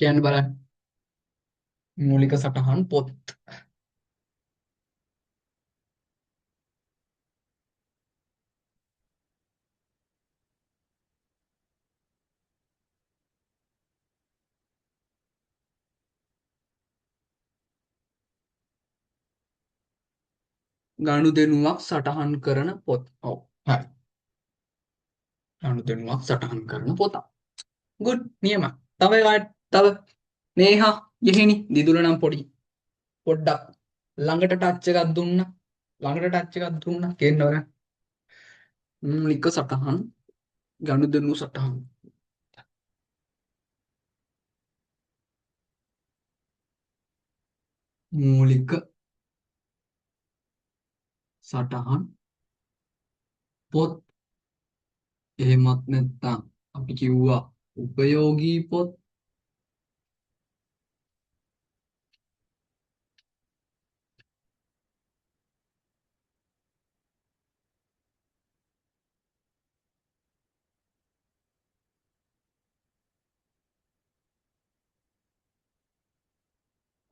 කියන්න බලන්න. මූලික සටහන් පොත්. ගනුදෙනුවක් සටහන් කරන පොත්. ඔව්. හරි. ගනුදෙනුවක් සටහන් කරන පොතක්. good නියමයි. තව නේහා යෙහිනි දිදුල නම් පොඩි පොඩ්ඩක් ළඟට ටච් එකක් දුන්න. ළඟට ටච් එකක් දුන්න. කියන්නවද? මූලික සටහන් ගනුදෙනු සටහන්. මූලික සටහන් පොත්. එහෙමත් නැත්නම් අපි කිව්වා උපයෝගී පොත්.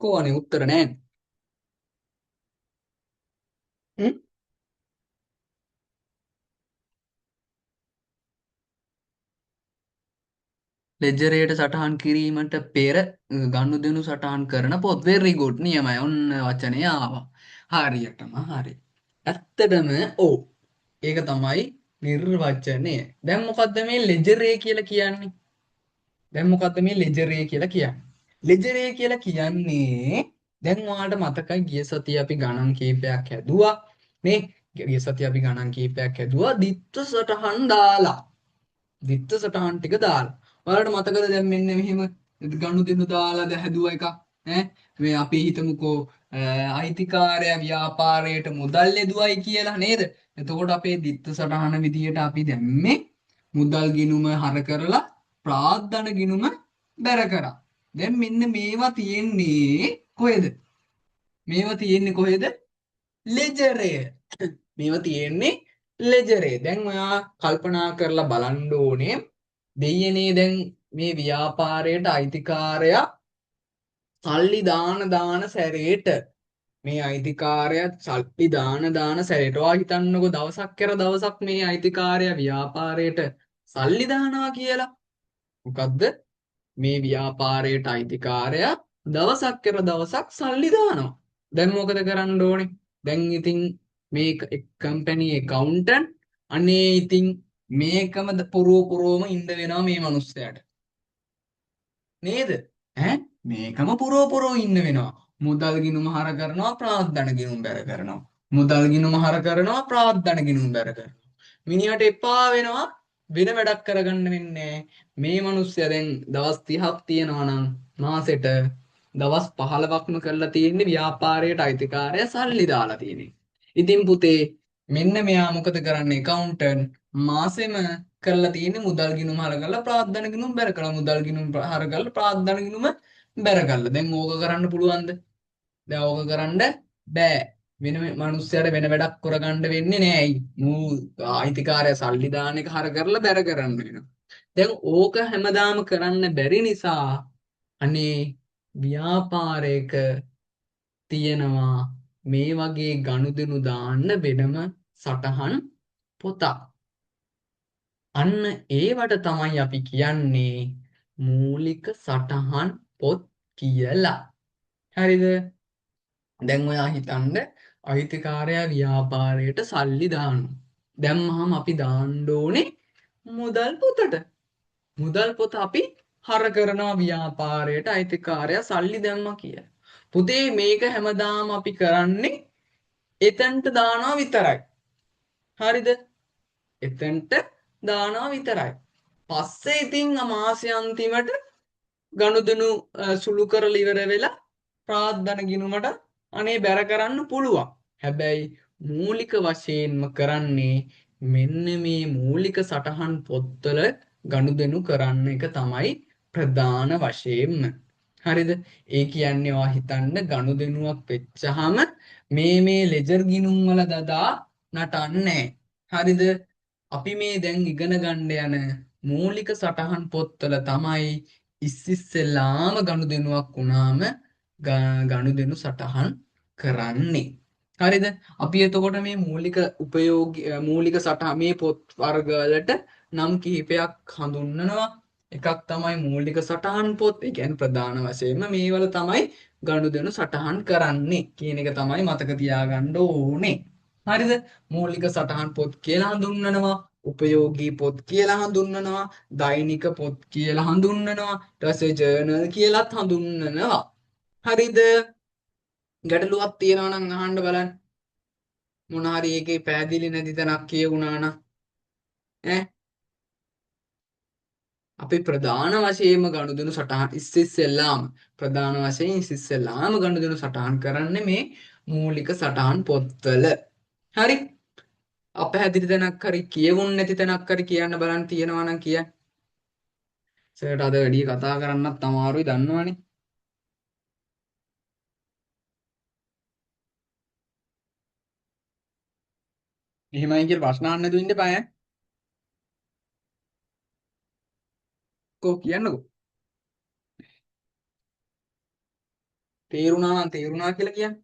කොහොනේ උත්තර නැහැ. ලෙජරයට සටහන් කිරීමට පෙර ගනුදෙනු සටහන් කරන පොත්. very good නියමයි. ඔන්න වචනේ ආවා. හරියටම හරි. ඇත්තටම ඔව්. ඒක තමයි නිර්වචනය. දැන් මොකද්ද මේ ලෙජරේ කියලා කියන්නේ? දැන් මොකද්ද මේ ලෙජරේ කියලා කියන්නේ? ලෙජරේ කියලා කියන්නේ දැන් ඔයාලට මතකයි ගිය සතියේ අපි ගණන් කීපයක් හැදුවා. නේ? ගිය සතියේ අපි ගණන් කීපයක් හැදුවා දිත්ත සටහන් දාලා. දිත්ත සටහන් ටික දාලා. ඔයාලට මතකද දැන් මෙන්න මෙහෙම ගනුදෙනු දාලා හැදුවා එකක් ඈ මේ අපි හිතමුකෝ අයිතිකාරයා ව්‍යාපාරයට මුදල් යෙදුවයි කියලා නේද? එතකොට අපේ දිත්ත සටහන විදියට අපි දැම්මේ මුදල් ගිණුම හර කරලා ප්‍රාග්ධන ගිණුම බැර කරා. දැන් මෙන්න මේවා තියෙන්නේ කොහෙද? මේවා තියෙන්නේ කොහෙද? ලෙජරය. මේවා තියෙන්නේ ලෙජරේ. දැන් ඔයා කල්පනා කරලා බලන්න ඕනේ දෙයියනේ දැන් මේ ව්‍යාපාරයට අයිතිකාරයා සල්ලි දාන සැරේට මේ අයිතිකාරයා සල්ලි දාන සැරේට ඔයා හිතන්නකෝ දවසක් කර දවසක් මේ අයිතිකාරයා ව්‍යාපාරයට සල්ලි දානවා කියලා. මොකද්ද? මේ ව්‍යාපාරයට අයිතිකාරයා දවසක් කර දවසක් සල්ලි දානවා. දැන් මොකද කරන්න ඕනේ? දැන් ඉතින් මේ කම්පැනි ඇකවුන්ටන්ට් අනේ ඉතින් මේකම පුරෝම ඉන්න වෙනවා මේ මිනිස්සයාට. නේද? ඈ මේකම පුරෝ ඉන්න වෙනවා. මුදල් ගිණුම හර කරනවා ප්‍රාග්ධන ගිණුම් බැර කරනවා. මුදල් ගිණුම හර කරනවා ප්‍රාග්ධන ගිණුම් බැර කරනවා. මිනිහට එපා වෙනවා වෙන වැඩක් කරගන්න වෙන්නේ. මේ මිනිස්සයා දැන් දවස් 30ක් තියනවා නම් මාසෙට දවස් 15ක්ම කරලා තියෙන්නේ ව්‍යාපාරයට අයිතිකාරය සල්ලි දාලා තියෙන්නේ. ඉතින් පුතේ මෙන්න මෙයා මොකද කරන්නේ? ඇකවුන්ටන්ට් මාසෙම කරලා තියෙන්නේ මුදල් ගිණුම හර කරලා ප්‍රාග්ධන ගිණුම බැර කරලා මුදල් ගිණුම හර කරලා ප්‍රාග්ධන ගිණුම බැර කරලා. දැන් ඕක කරන්න පුළුවන්ද? දැන් ඕක කරන්න බෑ. වෙන මිනිස්සයාට වෙන වැඩක් කරගන්න වෙන්නේ නෑ. මූ අයිතිකාරය සල්ලි දාන එක හර කරලා බැර කරන්න වෙනවා. දැන් ඕක හැමදාම කරන්න බැරි නිසා අනේ ව්‍යාපාරයක තියෙනවා මේ වගේ ගනුදෙනු දාන්න වෙනම සටහන් පොතක්. අන්න ඒවට තමයි අපි කියන්නේ මූලික සටහන් පොත් කියලා. හරිද? දැන් ඔයා හිතන්න අයිතිකාරයා ව්‍යාපාරයට සල්ලි දානවා. දැම්මහම අපි දාන්න ඕනේ මුදල් පොතට. මුදල් පොත අපි හර කරනවා ව්‍යාපාරයට අයිතිකාරයා සල්ලි දැම්මා කියලා. පුතේ මේක හැමදාම අපි කරන්නේ එතනට දානවා විතරයි. හරිද? එතනට දානවා විතරයි. පස්සේ ඉතින් මාසය අන්තිමට ගනුදෙනු සුළු කරලා ඉවර වෙලා ප්‍රාග්ධන ගිණුමට අනේ බැර කරන්න පුළුවන්. හැබැයි මූලික වශයෙන්ම කරන්නේ මෙන්න මේ මූලික සටහන් පොත්වල ගනුදෙනු කරන්න එක තමයි ප්‍රධාන වශයෙන්ම. හරිද? ඒ කියන්නේ ඔයා හිතන්න ගනුදෙනුවක් වෙච්චහම මේ ලෙජර් ගිණුම් වල දදා නටන්නේ. හරිද? අපි මේ දැන් ඉගෙන ගන්න යන මූලික සටහන් පොත්වල තමයි ඉස්සිස්සෙල්ලාම ගනුදෙනුවක් වුණාම ගනුදෙනු සටහන් කරන්නේ. හරිද? අපි එතකොට මේ මූලික සටහන් මේ පොත් වර්ගවලට නම් කිහිපයක් හඳුන්වනවා. එකක් තමයි මූලික සටහන් පොත්. ඒ කියන්නේ ප්‍රධාන වශයෙන්ම මේවල තමයි ගනුදෙනු සටහන් කරන්නේ කියන එක තමයි මතක තියාගන්න ඕනේ. හරිද? මූලික සටහන් පොත් කියලා හඳුන්වනවා. උපයෝගී පොත් කියලා හඳුන්වනවා. දෛනික පොත් කියලා හඳුන්වනවා. ඊට පස්සේ ජර්නල් කියලාත් හඳුන්වනවා. හරිද? ගැටලුවක් තියෙනවා නම් අහන්න බලන්න. මොන හරි එකේ පැහැදිලි නැති තැනක් කියවුණා නම් ඈ අපි ප්‍රධාන වශයෙන්ම ගනුදෙනු සටහන් ඉස්සෙල්ලාම ප්‍රධාන වශයෙන් ඉස්සෙල්ලාම ගනුදෙනු සටහන් කරන්නේ මේ මූලික සටහන් පොත්වල. හරි? අපැහැදිලි තැනක් හරි කියවුන් නැති තැනක් හරි කියන්න බලන්න තියෙනවා නම් කියන්න. සර්ට අද වැඩි කතා කරන්නත් අමාරුයි දන්නවනේ. එහෙමයි කියලා ප්‍රශ්න අහන්න නැතුව ඉන්න එපා ඈ. කො කියන්නකෝ. තේරුණා නම් තේරුණා කියලා කියන්න.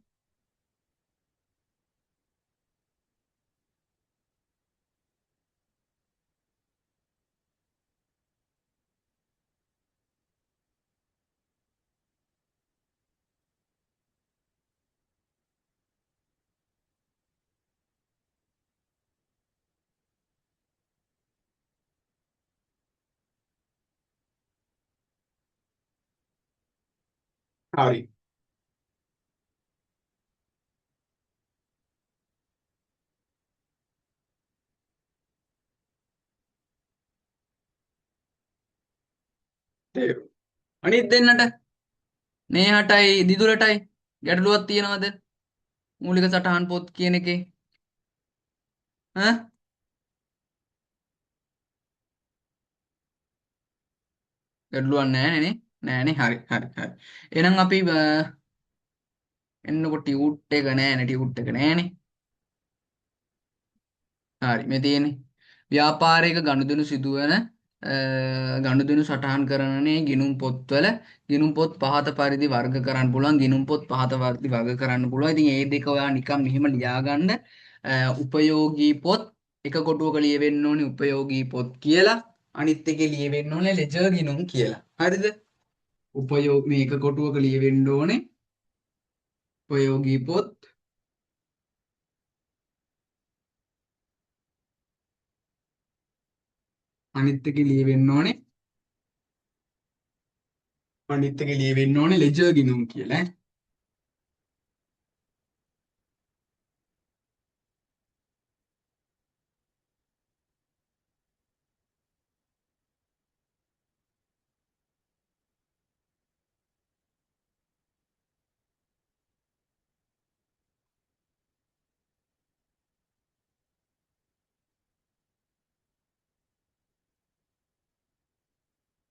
හරි. තේරුණා. අනිත් දෙන්නට නේහටයි දිදුලටයි ගැටලුවක් තියෙනවද? මූලික සටහන් පොත් කියන එකේ ඈ ගැටලුවක් නැහැ නේ. නෑනේ. හරි හරි හරි. එහෙනම් අපි එන්නකො ටියුට් එක නෑනේ ටියුට් එක නෑනේ. හරි මේ තියෙන්නේ ව්‍යාපාරයක ගනුදෙනු සිදුවන ගනුදෙනු සටහන් කරන්නේ ගිණුම් පොත්වල ගිණුම් පොත් පහත පරිදි වර්ග කරන්න පුළුවන් ගිණුම් පොත් පහත පරිදි වර්ග කරන්න පුළුවන්. ඉතින් ඒ දෙක ඔයා නිකන් මෙහෙම ලියාගන්න. උපයෝගී පොත් එක කොටුවක ලියවෙන්න ඕනේ උපයෝගී පොත් කියලා. අනිත් එකේ ලියවෙන්න ඕනේ ලෙජර් ගිණුම් කියලා. හරිද? මේ එක කොටුවක ලියවෙන්න ඕනේ උපයෝගී පොත් අනිත් එකේ ලියවෙන්න ඕනේ ලෙජර් ගිණුම් කියලා.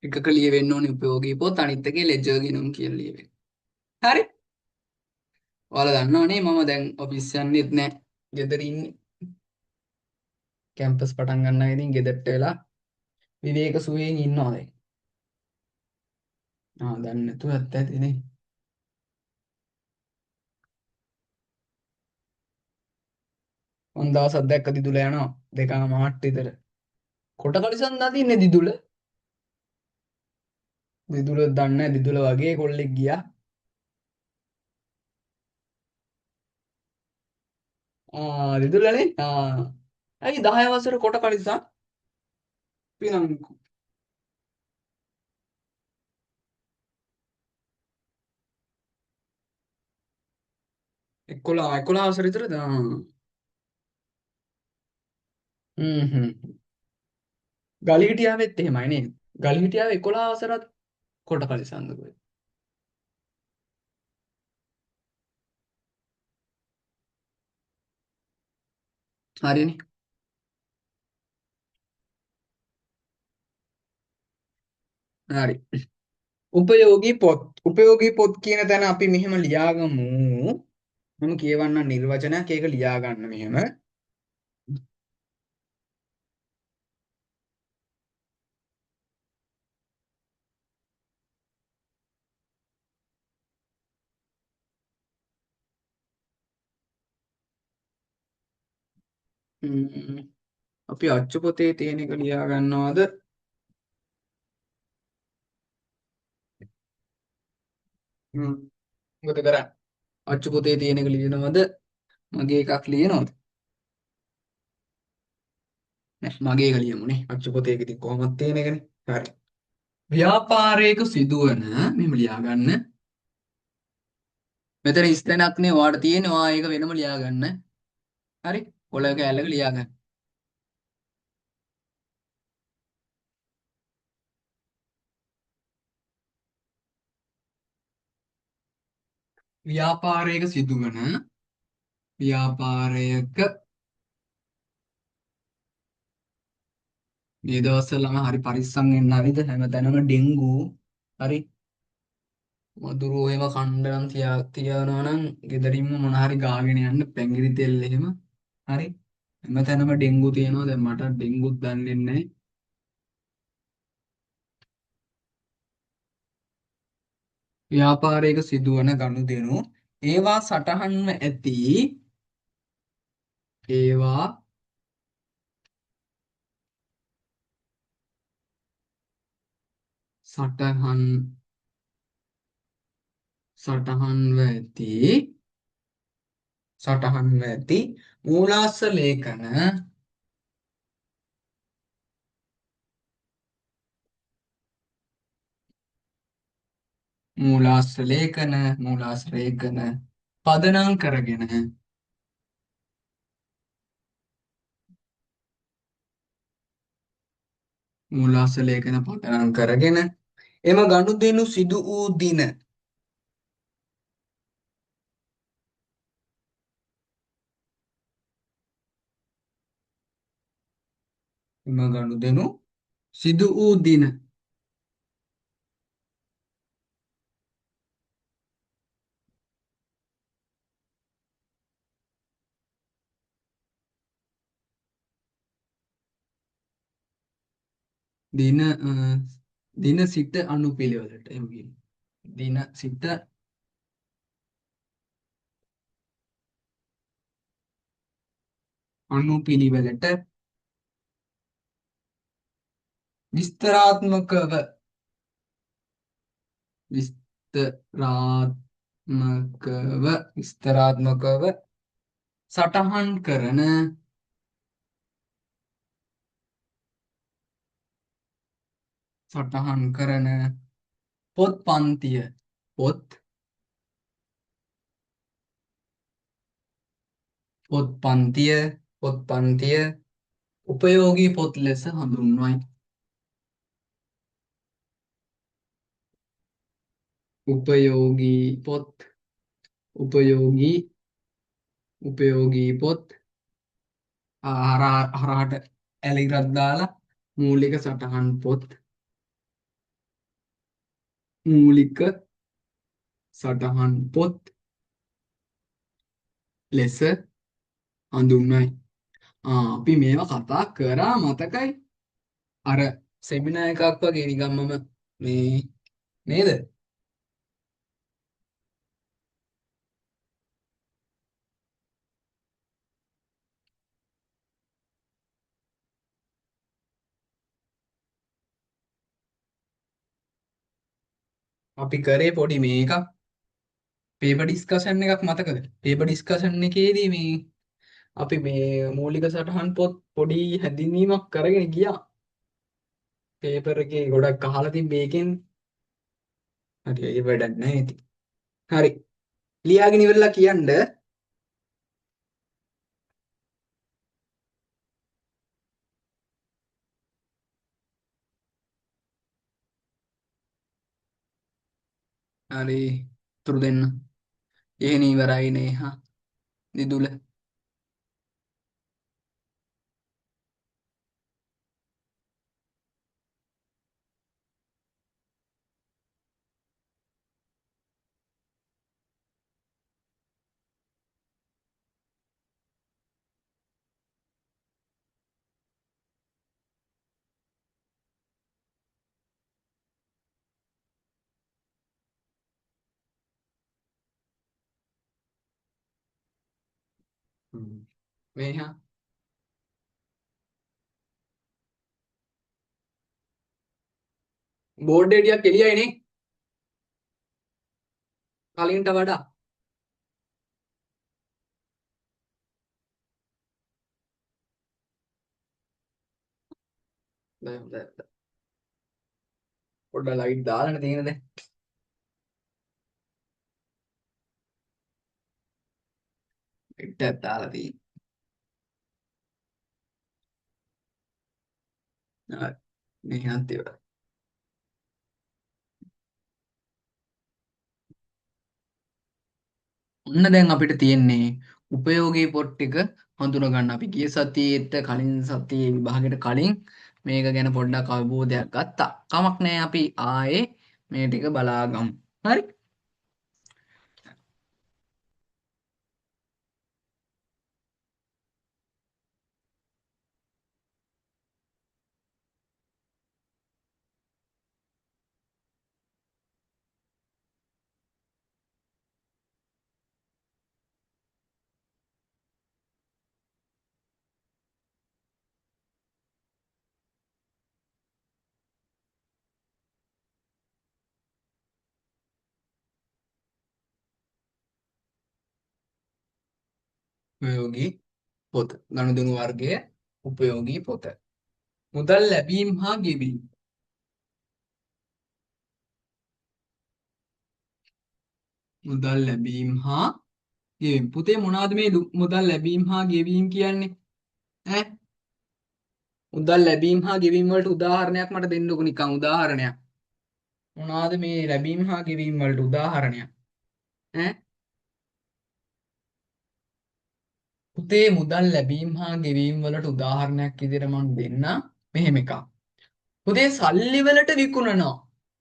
එකක ලියවෙන්න ඕනේ උපයෝගී පොත් අනිත් එකේ ලෙජර් ගිණුම් කියලා ලියවෙන්න. හරි? ඔයාලා දන්නවනේ මම දැන් ඔෆිස් යන්නෙත් නෑ. ගෙදර ඉන්නේ. කැම්පස් පටන් ගන්නවා ඉතින් ගෙදරට වෙලා විවේක සුවයෙන් ඉන්නවා දැන්. දන්නේ නැතුව ඇත්ත ඇතිනේ. මං දවසක් දැක්ක දිදුල යනවා 2:00 විතර. කොට කලිසම් නදින්නේ දිදුල. දිදුල දන්නේ නැහැ දිදුල වගේ කොල්ලෙක් ගියා. දිදුලනේ. ඇයි 10 වසර කොට කලිසම් පිනන්කු 11 වසර විතරද? හ්ම්. ගලිහිටියාවෙත් එහෙමයි නේද? ගලිහිටියාව 11 වසරත් කොට කලිසම්ද කොහෙද? හරිනේ. හරි. උපයෝගී පොත් කියන තැන අපි මෙහෙම ලියාගමු. මම කියවන්න නිර්වචනයක් ඒක ලියාගන්න මෙහෙම. ම්ම්, අපි අච්චු පොතේ තියෙන එක ලියා ගන්නවද? ම්ම්, මොකද කරන්නේ? අච්චු පොතේ තියෙන එක ලියනවද? මගේ එකක් ලියනවද? නෑ, මගේ එක ලියමුනේ. අච්චු පොතේ එක ඉතින් කොහොමද තියෙන එකනේ. හරි. ව්‍යාපාරයක සිදුවන මෙහෙම ලියා ගන්න. මෙතන ස්තැනක්නේ ඔයාලට තියෙන්නේ. ඔයා ඒක වෙනම ලියා ගන්න. හරි. කොළ කෑල්ලක ලියා ගන්න. ව්‍යාපාරයක සිදුවන ව්‍යාපාරයක මේ දවස්වලම හරි පරිස්සම් වෙන්න හරිද හැමතැනම ඩෙන්ගු හරි මදුරුවෝ ඒවා කණ්ඩ නම් තියනවා නම් ගෙදරින්ම මොන හරි ගාගෙන යන්න පැංගිරි තෙල් එහෙම හරි හැමතැනම ඩෙන්ගු තියෙනවා දැන් මට ඩෙන්ගුත් දන්නේ නැහැ ව්‍යාපාරයක සිදුවන ගනුදෙනු ඒවා සටහන්ව ඇති ඒවා සටහන් සටහන්ව ඇති සටහන්ව ඇති මූලාශ්‍ර ලේඛන මූලාශ්‍ර ලේඛන පදනම් කරගෙන මූලාශ්‍ර ලේඛන පදනම් කරගෙන එම ගනුදෙනු සිදු වූ දින එම ගනුදෙනු සිදු වූ දින දින දින සිට අනුපිළිවෙලට එහෙම කියනවා. දින සිට අනුපිළිවෙලට විස්තරාත්මකව විස්තරාත්මකව සටහන් කරන සටහන් කරන පොත් පන්තිය පොත් පොත් පන්තිය පොත් පන්තිය උපයෝගී පොත් ලෙස හඳුන්වයි. උපයෝගී පොත් උපයෝගී උපයෝගී පොත් හරහට ඇලිරක් දාලා මූලික සටහන් පොත් මූලික සටහන් පොත් ලෙස හඳුන්වයි. අපි මේවා කතා කරා මතකයි අර සෙමිනා එකක් වගේ නිකන් මම මේ නේද අපි කරේ පොඩි මේකක් පේපර් ඩිස්කෂන් එකක් මතකද පේපර් ඩිස්කෂන් එකේදී මේ අපි මේ මූලික සටහන් පොත් පොඩි හැඳින්වීමක් කරගෙන ගියා පේපර් එකේ ගොඩක් අහලා තිබ්බ ඒකෙන් හරි ඒ වැඩක් නැහැ ඉතින් හරි ලියාගෙන ඉවරලා කියන්න හරි තුරු දෙන්න එහෙන ඉවරයිනේ හා දිදුල මේ හා බෝඩ් එක ටිකක් එළියයි නේ කලින්ට වඩා. හොඳයි. පොඩ්ඩක් ලයිට් දාලානේ තියෙන දැන්. ලයිට් එකක් දාලා තියෙන්නේ. හරි. මේකත් ඉවරයි. ඔන්න දැන් අපිට තියෙන්නේ උපයෝගී පොත් ටික හඳුනා ගන්න. අපි ගිය සතියේත් කලින් සතියේ විභාගෙට කලින් මේක ගැන පොඩ්ඩක් අවබෝධයක් ගත්තා. කමක් නැහැ අපි ආයේ මේ ටික බලාගමු. හරි. උපයෝගී පොත. ගනුදෙනු වර්ගයේ උපයෝගී පොත. මුදල් ලැබීම් හා ගෙවීම්. මුදල් ලැබීම් හා ගෙවීම්. පුතේ මොනවද මේ මුදල් ලැබීම් හා ගෙවීම් කියන්නේ? ඈ මුදල් ලැබීම් හා ගෙවීම් වලට උදාහරණයක් මට දෙන්නකෝ නිකන් උදාහරණයක්. මොනවද මේ ලැබීම් හා ගෙවීම් වලට උදාහරණයක්? ඈ පුතේ මුදල් ලැබීම් හා ගෙවීම් වලට උදාහරණයක් විදිහට මම දෙන්නම්. මෙහෙම එකක්. පුතේ සල්ලි වලට විකුණනවා.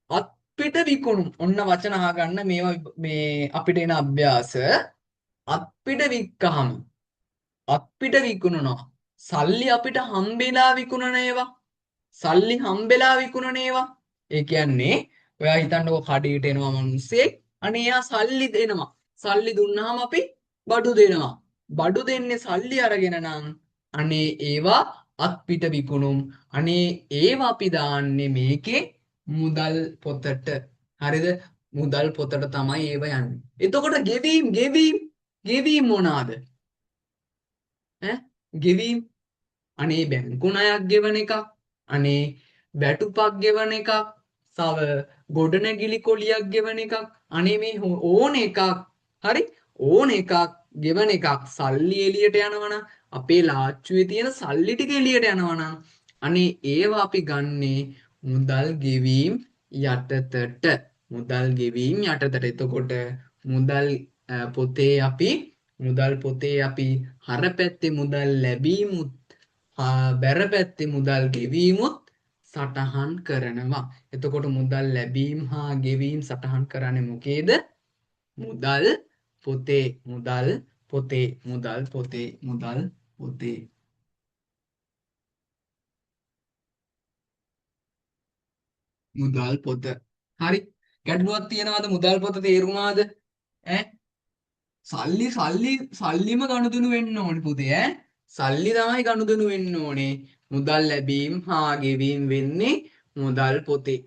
අත්පිට විකුණුම්. ඔන්න වචන අහගන්න මේවා මේ අපිට එන අභ්‍යාස. අත්පිට වික්කහම අපිට විකුණනවා. සල්ලි අපිට හම්බෙලා විකුණන ඒවා. සල්ලි හම්බෙලා විකුණන ඒවා. ඒ කියන්නේ ඔයා හිතන්නකෝ කඩේට එනවා මිනිස්සෙක්. අනේ එයා සල්ලි දෙනවා. සල්ලි දුන්නාම අපි බඩු දෙනවා. බඩු දෙන්නේ සල්ලි අරගෙන නම් අනේ ඒවා අත්පිට විකුණුම්. අනේ ඒවා අපි දාන්නේ මේකේ මුදල් පොතට. හරිද? මුදල් පොතට තමයි ඒව යන්නේ. එතකොට ගෙවීම් මොනවාද? ඈ ගෙවීම් අනේ බැංකු ණයක් ගෙවන එකක් අනේ වැටුපක් ගෙවන එකක් තව ගොඩනැගිලි කොලියක් ගෙවන එකක් අනේ මේ ඕන එකක් හරි ඕන එකක් ගෙවන එකක් සල්ලි එළියට යනවනම් අපේ ලාච්චුවේ තියෙන සල්ලි ටික එළියට යනවනම් අනේ ඒවා අපි ගන්නේ මුදල් ගෙවීම් යටතට මුදල් ගෙවීම් යටතට එතකොට මුදල් පොතේ අපි හර පැත්තේ මුදල් ලැබීමුත් බැර පැත්තේ මුදල් ගෙවීමුත් සටහන් කරනවා. එතකොට මුදල් ලැබීම් හා ගෙවීම් සටහන් කරන්නේ මොකේද? මුදල් පොතේ මුදල් පොතේ මුදල් පොතේ මුදල් පොතේ. මුදල් පොත. හරි. ගැටලුවක් තියනවාද මුදල් පොත තේරුණාද? ඈ සල්ලිම ගනුදෙනු වෙන්න ඕනේ පුතේ ඈ. සල්ලි තමයි ගනුදෙනු වෙන්න ඕනේ. මුදල් ලැබීම් හා ගෙවීම් වෙන්නේ මුදල් පොතේ.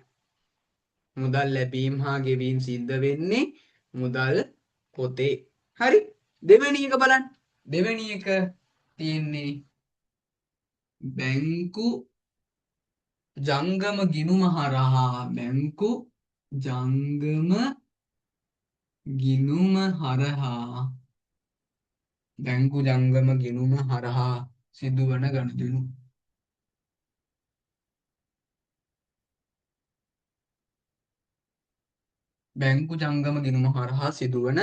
මුදල් ලැබීම් හා ගෙවීම් සිද්ධ වෙන්නේ මුදල් පොතේ. හරි. දෙවෙනි එක බලන්න. දෙවෙනි එක තියෙන්නේ බැංකු ජංගම ගිණුම හරහා බැංකු ජංගම ගිණුම හරහා බැංකු ජංගම ගිණුම හරහා සිදුවන ගනුදෙනු. බැංකු ජංගම ගිණුම හරහා සිදුවන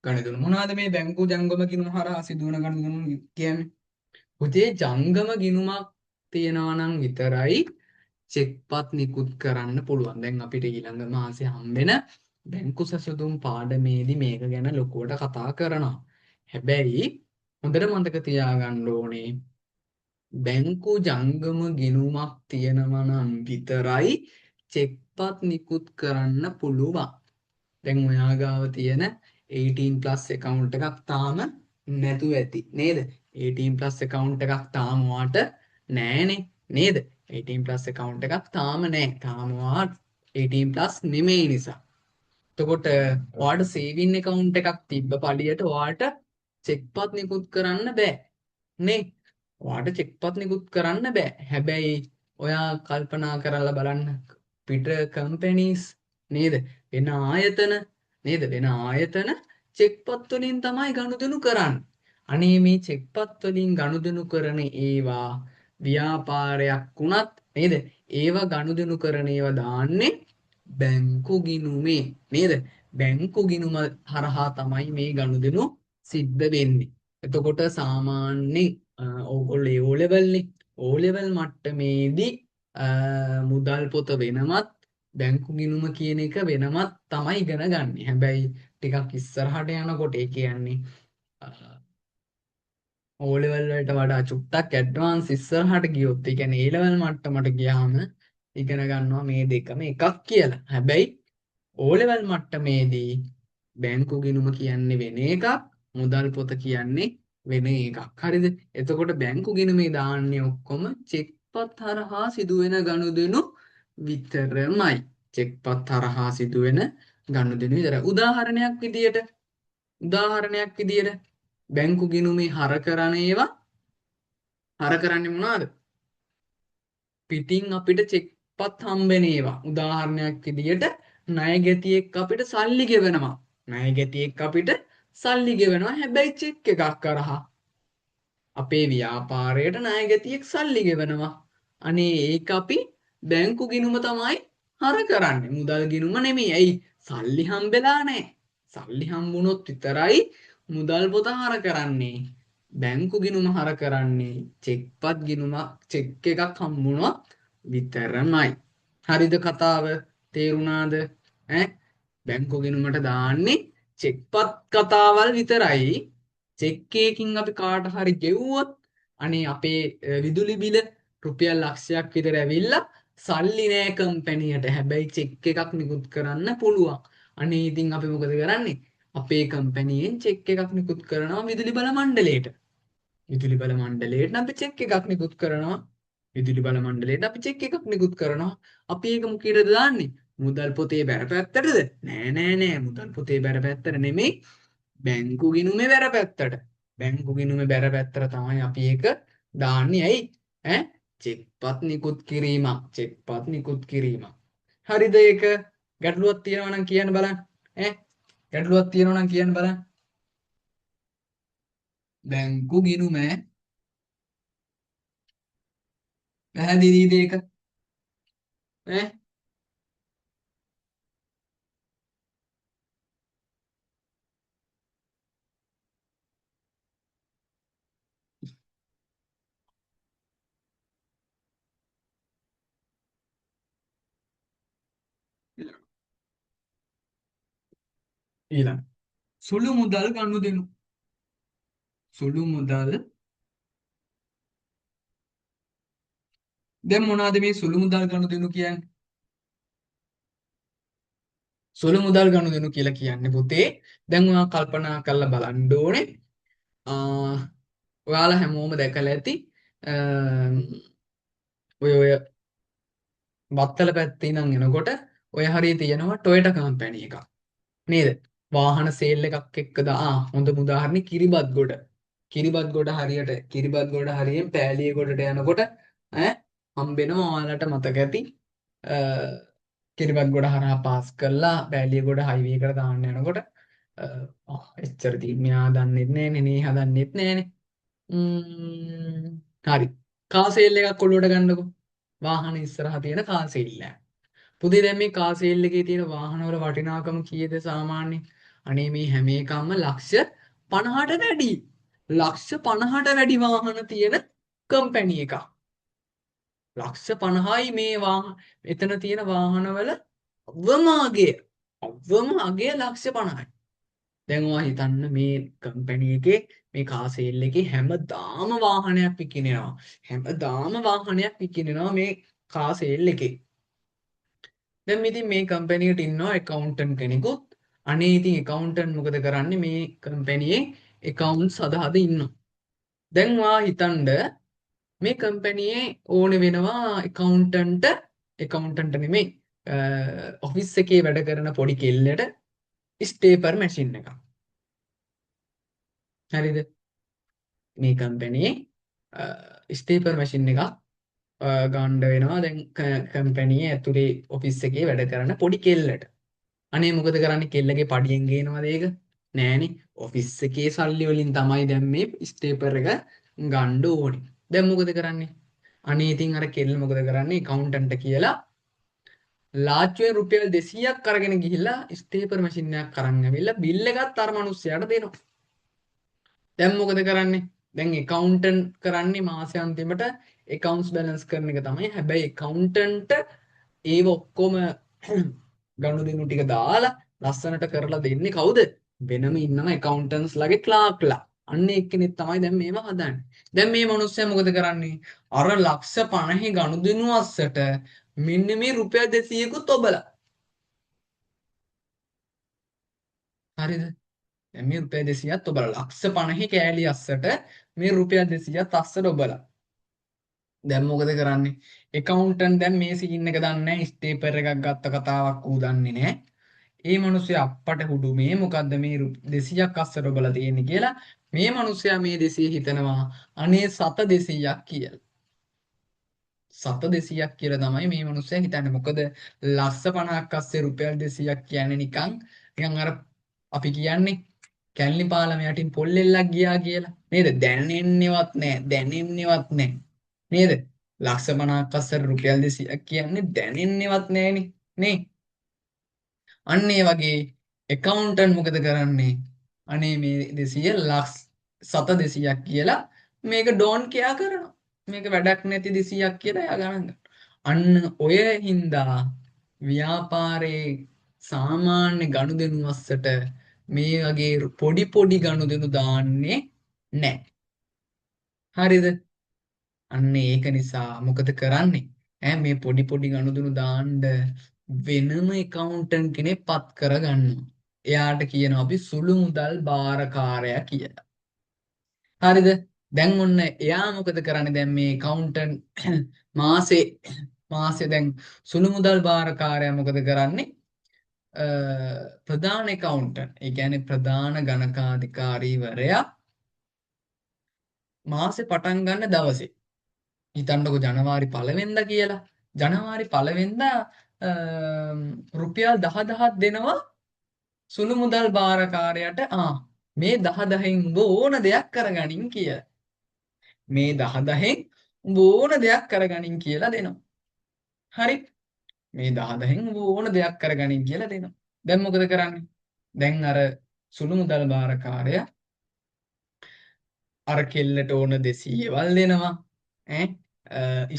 ගනුදෙනු. මොනවාද මේ බැංකු ජංගම ගිණුම හරහා සිදුවන ගනුදෙනු කියන්නේ? පුතේ ජංගම ගිණුමක් තියනවා නම් විතරයි චෙක්පත් නිකුත් කරන්න පුළුවන්. දැන් අපිට ඊළඟ මාසේ හම්බෙන බැංකු සැසඳුම් පාඩමේදී මේක ගැන ලොකුවට කතා කරනවා. හැබැයි හොඳට මතක තියාගන්න ඕනේ බැංකු ජංගම ගිණුමක් තියෙනවා නම් විතරයි චෙක්පත් නිකුත් කරන්න පුළුවන්. දැන් ඔයා ගාව තියෙන 18+ account එකක් තාම නැතුව ඇති නේද? 18+ account එකක් තාම ඔයාට නෑනේ නේද? 18+ account එකක් තාම නෑ. තාම ඔයා 18 ප්ලස් නෙමෙයි නිසා. එතකොට ඔයාට සේවින් account එකක් තිබ්බ පළියට ඔයාට චෙක්පත් නිකුත් කරන්න බෑ නේ. ඔයාට චෙක්පත් නිකුත් කරන්න බෑ. හැබැයි ඔයා කල්පනා කරලා බලන්න පිට කම්පැනිස් නේද? වෙන ආයතන නේද? වෙන ආයතන චෙක්පත් වලින් තමයි ගනුදෙනු කරන්නේ. අනේ මේ චෙක්පත් වලින් ගනුදෙනු කරන ඒවා ව්‍යාපාරයක් වුණත් නේද? ඒවා ගනුදෙනු කරන ඒවා දාන්නේ බැංකු ගිණුමේ නේද? බැංකු ගිණුම හරහා තමයි මේ ගනුදෙනු සිද්ධ වෙන්නේ. එතකොට සාමාන්‍යයෙන් ඕගොල්ලෝ O level නේ. O level මට්ටමේදී මුදල් පොත වෙනමත් බැංකු ගිණුම කියන එක වෙනමත් තමයි ඉගෙන ගන්න. හැබැයි ටිකක් ඉස්සරහට යනකොට ඒ කියන්නේ O level වලට වඩා චුට්ටක් ඇඩ්වාන්ස් ඉස්සරහට ගියොත් ඒ කියන්නේ A level මට්ටමට ගියාම ඉගෙන ගන්නවා මේ දෙකම එකක් කියලා. හැබැයි O level මට්ටමේදී බැංකු ගිණුම කියන්නේ වෙන එකක්, මුදල් පොත කියන්නේ වෙන එකක්. හරිද? එතකොට බැංකු ගිණුමේ දාන්නේ ඔක්කොම චෙක්පත් හරහා සිදුවෙන ගනුදෙනු විතරමයි. චෙක්පත් හරහා සිදුවෙන ගනුදෙනු විතරයි. උදාහරණයක් විදියට බැංකු ගිණුමේ හර කරන ඒවා හර කරන්නේ මොනවාද? පිටින් අපිට චෙක්පත් හම්බෙන ඒවා. උදාහරණයක් විදියට ණය ගැතියෙක් අපිට සල්ලි ගෙවනවා. ණය ගැතියෙක් අපිට සල්ලි ගෙවනවා. හැබැයි චෙක් එකක් කරහා. අපේ ව්‍යාපාරයට ණය ගැතියෙක් සල්ලි ගෙවනවා. අනේ ඒක අපි බැංකු ගිණුම තමයි හර කරන්නේ. මුදල් ගිණුම නෙමෙයි. ඇයි? සල්ලි හම්බෙලා නැහැ. සල්ලි හම්බුනොත් විතරයි මුදල් පොත හර කරන්නේ. බැංකු ගිණුම හර කරන්නේ චෙක්පත් ගිණුම චෙක් එකක් හම්බුනොත් විතරමයි. හරිද කතාව? තේරුණාද? ඈ බැංකු ගිණුමට දාන්නේ චෙක්පත් කතාවල් විතරයි. චෙක් එකකින් අපි කාට හරි ගෙව්වොත් අනේ අපේ විදුලි බිල රුපියල් ලක්ෂයක් විතර ඇවිල්ලා සල්ලි නෑ කම්පැනියට. හැබැයි චෙක් එකක් නිකුත් කරන්න පුළුවන්. අනේ ඉතින් අපි මොකද කරන්නේ? අපේ කම්පැනියෙන් චෙක් එකක් නිකුත් කරනවා විදුලි බල මණ්ඩලයට. විදුලි බල මණ්ඩලයට අපි චෙක් එකක් නිකුත් කරනවා. විදුලි බල මණ්ඩලයට අපි චෙක් එකක් නිකුත් කරනවා. අපි ඒක මොකීටද දාන්නේ? මුදල් පොතේ බැර පැත්තටද? නෑ මුදල් පොතේ බැර පැත්තට නෙමෙයි. බැංකු ගිණුමේ බැර පැත්තට. බැංකු ගිණුමේ බැර පැත්තට තමයි අපි ඒක දාන්නේ. ඇයි? ඈ චෙක්පත් නිකුත් කිරීමක්. චෙක්පත් නිකුත් කිරීමක්. හරිද ඒක? ගැටලුවක් තියෙනවා නම් කියන්න බලන්න. ඈ ගැටලුවක් තියෙනවා නම් කියන්න බලන්න. බැංකු ගිණුමේ පැහැදිලිද ඒක? ඈ ඊළඟ සුළු මුදල් ගනුදෙනු. සුළු මුදල් දැන් මොනවද මේ සුළු මුදල් ගනුදෙනු කියන්නේ? සුළු මුදල් ගනුදෙනු කියලා කියන්නේ පුතේ දැන් ඔයා කල්පනා කරලා බලන්න ඕනේ. ඔයාලා හැමෝම දැකලා ඇති ඔය බත්තල පැත්තේ ඉඳන් එනකොට ඔය හරිය තියෙනවා ටොයටා කම්පැනි එකක් නේද? වාහන සේල් එකක් එක්කද හොඳ උදාහරණේ කිරිබත්ගොඩ. කිරිබත්ගොඩ හරියට කිරිබත්ගොඩ හරියෙන් පෑලියගොඩට යනකොට ඈ හම්බෙනවා ඔයාලට මතක ඇති කිරිබත්ගොඩ හරහා පාස් කරලා පෑලියගොඩ හයිවේ එකට දාන්න යනකොට එච්චර ඉතින් මෙයා දන්නෙත් නෑනේ නේහා දන්නෙත් නෑනේ. හරි. කාර් සේල් එකක් ඔළුවට ගන්නකො. වාහන ඉස්සරහා තියෙන කාර් සේල් එක. පුතේ දැන් මේ කාර් සේල් එකේ තියෙන වාහනවල වටිනාකම කීයද සාමාන්‍යයෙන්? අනේ මේ හැම එකක්ම ලක්ෂ 50ට වැඩි. ලක්ෂ 50ට වැඩි වාහන තියෙන කම්පැනි එකක්. ලක්ෂ 50යි මේ එතන තියෙන වාහනවල අවම අගය. අවම අගය ලක්ෂ 50යි. දැන් ඔයා හිතන්න මේ කම්පැනි එකේ මේ කාර් සේල් එකේ හැමදාම වාහනයක් විකිනෙනවා. හැමදාම වාහනයක් විකිනෙනවා මේ කාර් සේල් එකේ. දැන් ඉතින් මේ කම්පැනියට ඉන්නවා ඇකවුන්ටන්ට් කෙනෙකුත්. අනේ ඉතින් ඇකවුන්ටන්ට් මොකද කරන්නේ මේ කම්පැනියේ ඇකවුන්ට්ස් හදා ඉන්නවා. දැන් ඔයා හිතන්න මේ කම්පැනියේ ඕනේ වෙනවා ඇකවුන්ටන්ට් නෙමෙයි ඔෆිස් එකේ වැඩ කරන පොඩි කෙල්ලට ස්ටේපර් මැෂින් එකක්. හරිද? මේ කම්පැනියේ ස්ටේපර් මැෂින් එකක් ගන්න වෙනවා දැන් කම්පැනියේ ඇතුලේ ඔෆිස් එකේ වැඩ කරන පොඩි කෙල්ලට. අනේ මොකද කරන්නේ කෙල්ලගේ පඩියෙන් ගේනවද ඒක? නෑනේ. ඔෆිස් එකේ සල්ලි වලින් තමයි දැන් මේ ස්ටේපර් එක ගන්න ඕනේ. දැන් මොකද කරන්නේ? අනේ ඉතින් අර කෙල්ල මොකද කරන්නේ? කවුන්ටන්ට් කියලා ලාච්චුවෙන් රුපියල් 200ක් අරගෙන ගිහිල්ලා ස්ටේපර් මැෂින් එකක් අරන් ඇවිල්ලා බිල් එකත් අර මිනිස්සයාට දෙනවා. දැන් මොකද කරන්නේ? දැන් එකවුන්ටන්ට් කරන්නේ මාසෙ අන්තිමට එකවුන්ට්ස් බැලන්ස් කරන එක තමයි. හැබැයි එකවුන්ටන්ට් ඒව ඔක්කොම ගනුදෙනු ටික දාලා ලස්සනට කරලා දෙන්නේ කවුද? වෙනම ඉන්නම එකවුන්ටන්ට්ස්ලාගේ ක්ලාක්ලා. අන්න එක්කෙනෙක් තමයි දැන් මේව හදන්නේ. දැන් මේ මිනිස්සයා මොකද කරන්නේ? අර ලක්ෂ 50 ගනුදෙනු අස්සට මෙන්න මේ රුපියල් 200කුත් ඔබලා. හරිද? දැන් මේ රුපියල් 200ත් ඔබලා ලක්ෂ 50 කෑලි අස්සට මේ රුපියල් 200ත් අස්සට ඔබලා. දැන් මොකද කරන්නේ? එකවුන්ටන්ට් දැන් මේ සීන් එක දන්නේ නැහැ. ස්ටේපර් එකක් ගත්ත කතාවක් ඌ දන්නේ නැහැ. ඒ මිනිස්සයා අප්පට හුඩු මේ මොකද්ද මේ 200ක් අස්සට ඔබලා තියෙන්නේ කියලා. මේ මිනිස්සයා මේ 200 හිතනවා අනේ සත 200ක් කියලා. සත 200ක් කියලා තමයි මේ මිනිස්සයා හිතන්නේ. මොකද ලස්ස 50ක් අස්සේ රුපියල් 200ක් කියන්නේ නිකන් අර අපි කියන්නේ කැලණි පාලම යටින් පොල්ලෙල්ලක් ගියා කියලා. නේද? දැනෙන්නේවත් නැහැ. දැනෙන්නේවත් නැහැ. නේද? ලක්ෂ 50ක් අස්සට රුපියල් 200ක් කියන්නේ දැනෙන්නේවත් නැහෙනේ. නේ? අන්න ඒ වගේ එකවුන්ටන්ට් මොකද කරන්නේ? අනේ මේ 200 ලක්ෂ සත 200ක් කියලා මේක ඩෝන් කෙයා කරනවා. මේක වැඩක් නැති 200ක් කියලා එයා ගණන් ගන්නවා. අන්න ඔය හින්දා ව්‍යාපාරේ සාමාන්‍ය ගනුදෙනු වස්සට මේ වගේ පොඩි පොඩි ගනුදෙනු දාන්නේ නැහැ. හරිද? අන්න ඒක නිසා මොකද කරන්නේ? මේ පොඩි පොඩි ගනුදෙනු දාන්න වෙනම එකවුන්ටන්ට් කෙනෙක් පත් කරගන්නවා. එයාට කියනවා අපි සුළු මුදල් බාරකාරයා කියලා. හරිද? දැන් ඔන්න එයා මොකද කරන්නේ? දැන් මේ එකවුන්ටන්ට් මාසේ දැන් සුළු මුදල් බාරකාරයා මොකද කරන්නේ? අ, ප්‍රධාන එකවුන්ටන්ට් ඒ කියන්නේ ප්‍රධාන ගණකාධිකාරීවරයා මාසේ පටන් ගන්න දවසේ හිතන්නකො ජනවාරි 1 වෙනිදා කියලා. ජනවාරි 1 වෙනිදා රුපියල් 10,000ක් දෙනවා සුළු මුදල් බාරකාරයාට. මේ 10,000න් උඹ ඕන දෙයක් කරගනින් කියලා. මේ 10,000න් උඹ ඕන දෙයක් කරගනින් කියලා දෙනවා. හරි? මේ 10,000න් උඹ ඕන දෙයක් කරගනින් කියලා දෙනවා. දැන් මොකද කරන්නේ? දැන් අර සුළු මුදල් බාරකාරයා අර කෙල්ලට ඕන 200 වල් දෙනවා.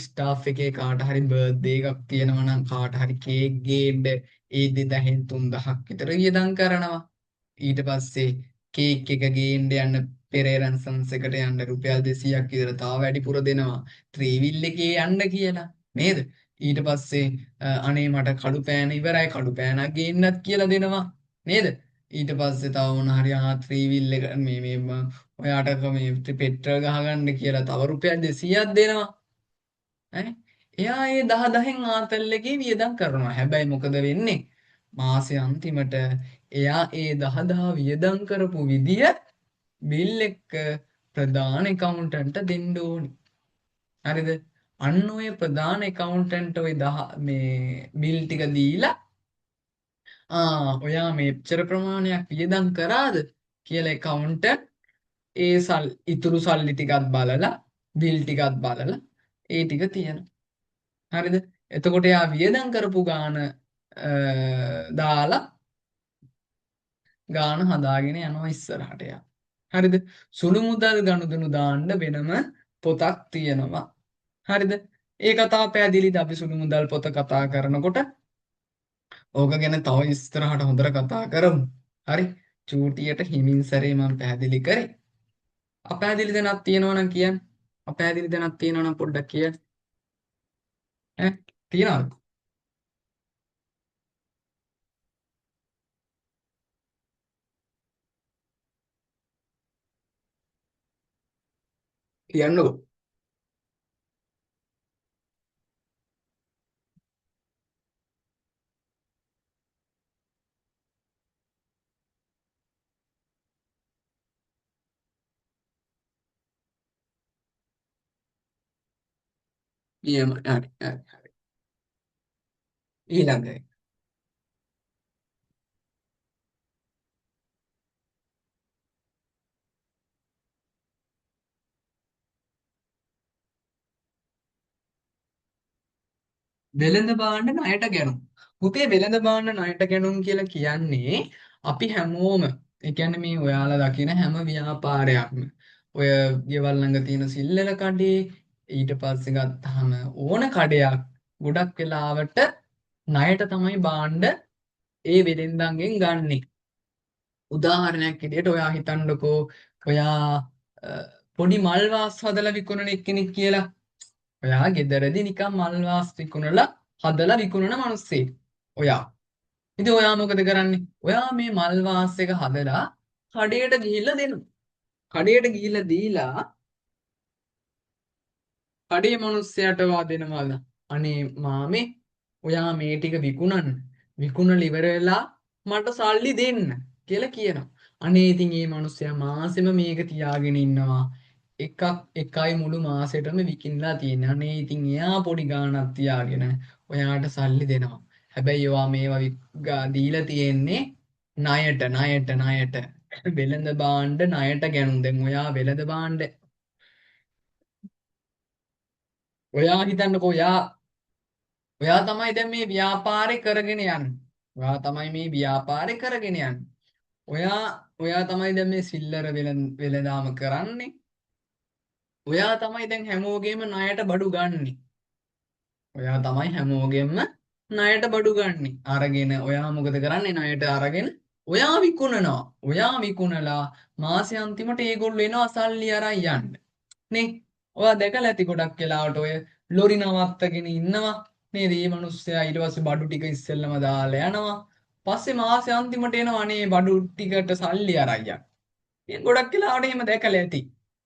ස්ටාෆ් එකේ කාට හරි බර්ත්ඩේ එකක් තියෙනවා නම් කාට හරි කේක් ගේන්න ඒ 2,000න් 3,000ක් විතර වියදම් කරනවා. ඊට පස්සේ කේක් එක ගේන්න යන්න පෙරේරන් සන්ස් එකට යන්න රුපියල් 200ක් විතර තව වැඩිපුර දෙනවා. ත්‍රිවිල් එකේ යන්න කියලා. නේද? ඊට පස්සේ අනේ මට කඩු පෑන ඉවරයි කඩු පෑනක් ගේන්නත් කියලා දෙනවා. නේද? ඊට පස්සේ තව මොන හරි ත්‍රිවිල් එක මේ ඔයාට මේ පෙට්‍රල් ගහගන්න කියලා තව රුපියල් 200ක් දෙනවා. ඈ එයා ඒ 10,000න් ආතල් එකේ වියදම් කරනවා. හැබැයි මොකද වෙන්නේ? මාසේ අන්තිමට එයා ඒ 10,000 වියදම් කරපු විදිය බිල් එක ප්‍රධාන එකවුන්ටන්ට දෙන්න ඕනි. හරිද? අන්න ඔය ප්‍රධාන එකවුන්ටන්ට ඔය මේ බිල් ටික දීලා ඔයා මෙච්චර ප්‍රමාණයක් වියදම් කරාද කියලා එකවුන්ටන්ට් ඉතුරු සල්ලි ටිකත් බලලා බිල් ටිකත් බලලා ඒ ටික තියෙනවා. හරිද? එතකොට එයා වියදම් කරපු ගාන දාලා ගාන හදාගෙන යනවා ඉස්සරහට එයා. හරිද? සුළු මුදල් ගනුදෙනු දාන්න වෙනම පොතක් තියෙනවා. හරිද? ඒ කතාව පැහැදිලිද අපි සුළු මුදල් පොත කතා කරනකොට? ඕක ගැන තව ඉස්සරහට හොඳට කතා කරමු. හරි? චූටියට හිමින් සැරේ මම පැහැදිලි කරේ. අපැහැදිලි දැනක් තියෙනවා නම් කියන්න. අපැහැදිලි දැනක් තියෙනවා නම් පොඩ්ඩක් කියන්න. තියනවද? කියන්නකෝ. නියමයි. හරි හරි. ඊළඟ එක. වෙළඳ භාණ්ඩ ණයට ගැනුම්. පුතේ වෙළඳ භාණ්ඩ ණයට ගැනුම් කියලා කියන්නේ අපි හැමෝම ඒ කියන්නේ මේ ඔයාලා දකින හැම ව්‍යාපාරයක්ම ඔය ගෙවල් ළඟ තියෙන සිල්ලර කඩේ ඊට පස්සේ ගත්තාම ඕන කඩයක් ගොඩක් වෙලාවට ණයට තමයි භාණ්ඩ ඒ වෙළෙන්දන්ගෙන් ගන්නෙ. උදාහරණයක් විදිහට ඔයා හිතන්නකෝ ඔයා අ, පොඩි මල් වාස් හදලා විකුණන එක්කෙනෙක් කියලා. ඔයා ගෙදරදී නිකන් මල් වාස් විකුණලා හදලා විකුණන මිනිස්සෙක්. ඔයා. ඉතින් ඔයා මොකද කරන්නේ? ඔයා මේ මල් වාස් එක හදලා කඩේට ගිහිල්ලා දෙනවා. කඩේට ගිහිල්ලා දීලා කඩේ මිනිස්සයාට දෙනවල අනේ මාමේ ඔයා මේ ටික විකුණන්න. විකුණලා ඉවර වෙලා මට සල්ලි දෙන්න කියලා කියනවා. අනේ ඉතින් මේ මිනිස්සයා මාසෙම මේක තියාගෙන ඉන්නවා. එකක් එකයි මුළු මාසෙටම විකිණලා තියෙන්නේ. අනේ ඉතින් එයා පොඩි ගාණක් තියාගෙන ඔයාට සල්ලි දෙනවා. හැබැයි ඔයා මේවා දීලා තියෙන්නේ ණයට. වෙළඳ භාණ්ඩ ණයට ගැනුම්. දැන් ඔයා වෙළඳ භාණ්ඩ ඔයා හිතන්නකෝ ඔයා තමයි දැන් මේ ව්‍යාපාරේ කරගෙන යන්නේ. ඔයා තමයි මේ ව්‍යාපාරේ කරගෙන යන්නේ. ඔයා තමයි දැන් මේ සිල්ලර වෙළඳාම කරන්නේ. ඔයා තමයි දැන් හැමෝගෙම ණයට බඩු ගන්නෙ. ඔයා තමයි හැමෝගෙම ණයට බඩු ගන්නෙ. අරගෙන ඔයා මොකද කරන්නේ ණයට අරගෙන ඔයා විකුණනවා. ඔයා විකුණලා මාසෙ අන්තිමට ඒගොල්ලෝ එනවා සල්ලි අරන් යන්න. නේ ඔයා දැකලා ඇති ගොඩක් වෙලාවට ඔය ලොරි නවත්තගෙන ඉන්නවා නේද මේ මිනිස්සයා ඊට පස්සේ බඩු ටික ඉස්සෙල්ලම දාලා යනවා පස්සේ මාසේ අන්තිමට එනවා අනේ බඩු ටිකට සල්ලි අරන් යන්න. ඉතින් ගොඩක් වෙලාවට එහෙම දැකලා ඇති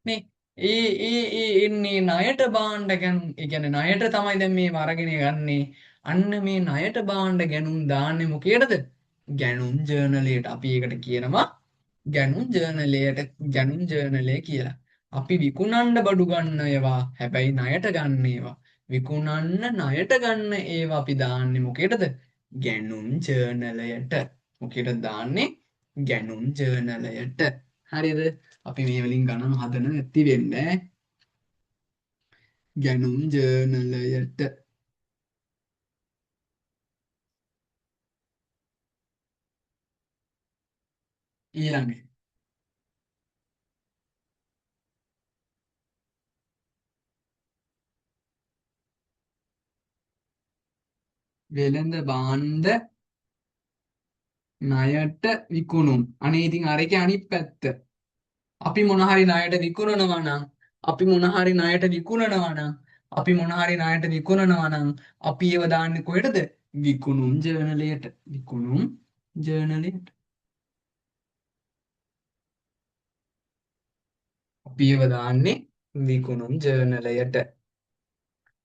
නේ ඒ එන්නේ ණයට භාණ්ඩ ගැනුම් ඒ කියන්නේ ණයට තමයි දැන් මේ වරගෙන ගන්නේ අන්න මේ ණයට භාණ්ඩ ගැනුම් දාන්නේ මොකේද ගැනුම් ජර්නලයට අපි ඒකට කියනවා ගැනුම් ජර්නලය කියලා. අපි විකුණන්න බඩු ගන්න ඒවා හැබැයි ණයට ගන්න ඒවා. විකුණන්න ණයට ගන්න ඒවා අපි දාන්නේ මොකේද? ගැනුම් ජර්නලයට. මොකේද දාන්නේ? ගැනුම් ජර්නලයට. හරිද? අපි මේ වලින් ගණන් හදන නැති වෙන්නේ. ගැනුම් ජර්නලයට. ඊළඟ වෙළඳ භාණ්ඩ ණයට විකුණුම්. අනේ ඉතින් අර එකේ අනිත් පැත්ත. අපි මොන හරි ණයට විකුණනවා නම් අපි මොන හරි ණයට විකුණනවා නම් අපි මොන හරි ණයට විකුණනවා නම් අපි ඒව දාන්නේ කොහෙටද? විකුණුම් ජර්නලයට. විකුණුම් ජර්නලයට. අපි ඒව දාන්නේ විකුණුම් ජර්නලයට.